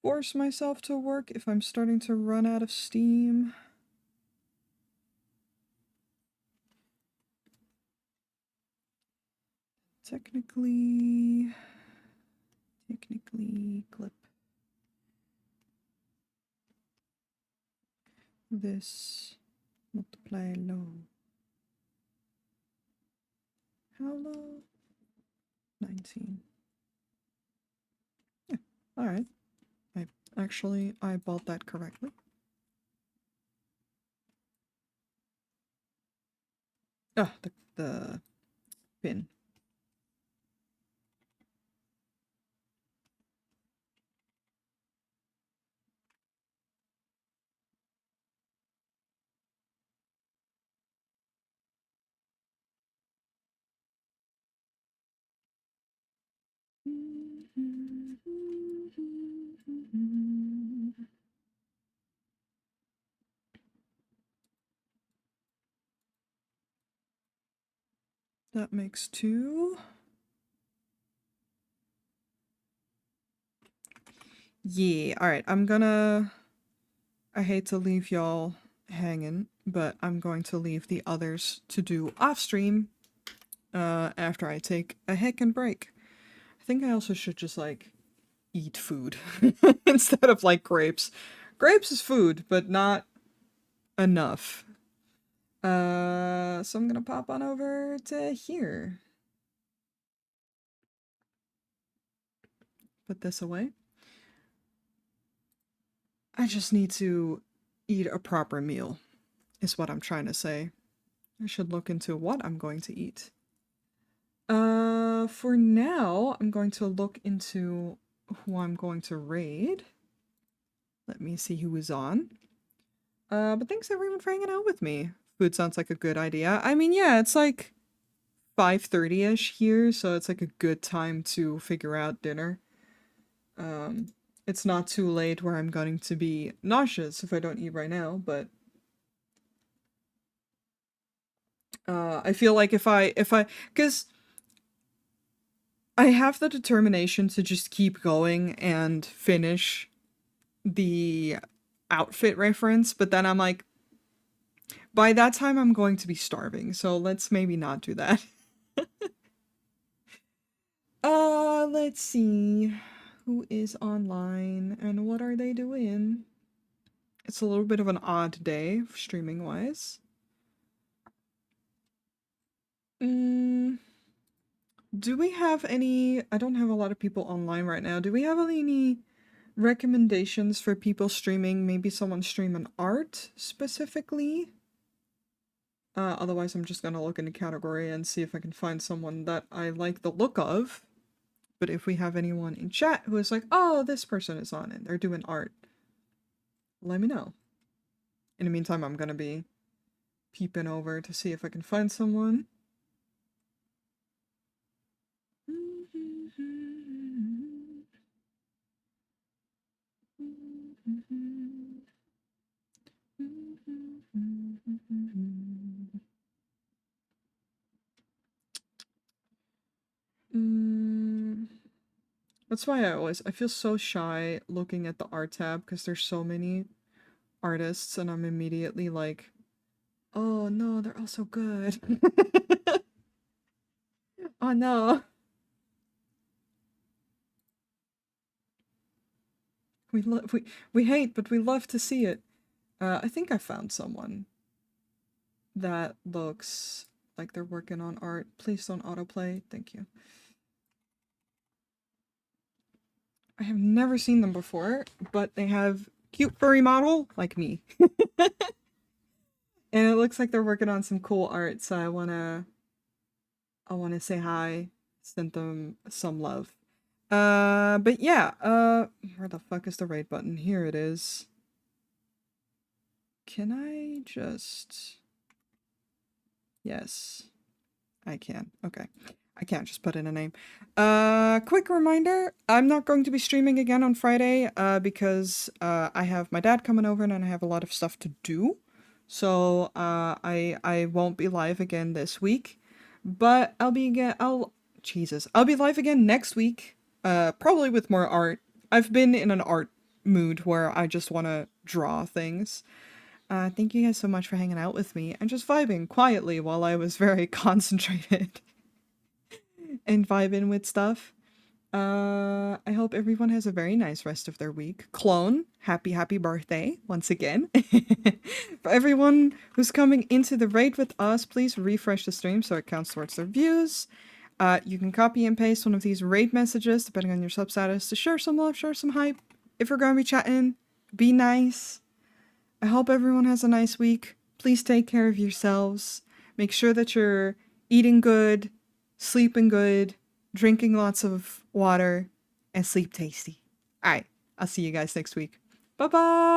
force myself to work if I'm starting to run out of steam. Technically clip this, multiply low. How low? 19. Yeah, alright. I eyeballed that correctly. Ah, the pin. That makes 2. Yeah, alright, I hate to leave y'all hanging, but I'm going to leave the others to do off stream after I take a heckin' break. I think I also should just like eat food instead of like grapes. Grapes is food, but not enough. So I'm gonna pop on over to here. Put this away. I just need to eat a proper meal, is what I'm trying to say. I should look into what I'm going to eat. For now, I'm going to look into who I'm going to raid. Let me see who is on. But thanks everyone for hanging out with me. Food sounds like a good idea. I mean, yeah, it's like 5:30ish here, so it's like a good time to figure out dinner. It's not too late where I'm going to be nauseous if I don't eat right now, but I feel like because I have the determination to just keep going and finish the outfit reference, but then I'm like, by that time I'm going to be starving, so let's maybe not do that. Let's see. Who is online and what are they doing? It's a little bit of an odd day, streaming wise. Do we have any... I don't have a lot of people online right now. Do we have any recommendations for people streaming? Maybe someone stream an art specifically? Otherwise, I'm just gonna look in the category and see if I can find someone that I like the look of. But if we have anyone in chat who is like, oh, this person is on it, they're doing art, let me know. In the meantime, I'm gonna be peeping over to see if I can find someone. That's why I feel so shy looking at the art tab because there's so many artists and I'm immediately like, oh no, they're all so good. Oh no. We hate, but we love to see it. I think I found someone that looks like they're working on art. Please don't autoplay. Thank you. I have never seen them before, but they have cute furry model like me. And it looks like they're working on some cool art, so I wanna say hi, send them some love. But yeah, where the fuck is the raid button? Here it is. Can I just... Yes, I can. Okay. I can't just put in a name. Quick reminder, I'm not going to be streaming again on Friday, because, I have my dad coming over and I have a lot of stuff to do. So, I won't be live again this week, but I'll be live again next week, probably with more art. I've been in an art mood where I just want to draw things. Thank you guys so much for hanging out with me and just vibing quietly while I was very concentrated and vibing with stuff. I hope everyone has a very nice rest of their week. Clone, happy birthday once again. For everyone who's coming into the raid with us, please refresh the stream so it counts towards their views. You can copy and paste one of these raid messages, depending on your sub status, to share some love, share some hype. If we're going to be chatting, be nice. I hope everyone has a nice week. Please take care of yourselves. Make sure that you're eating good, sleeping good, drinking lots of water, and sleep tasty. Alright, I'll see you guys next week. Bye bye!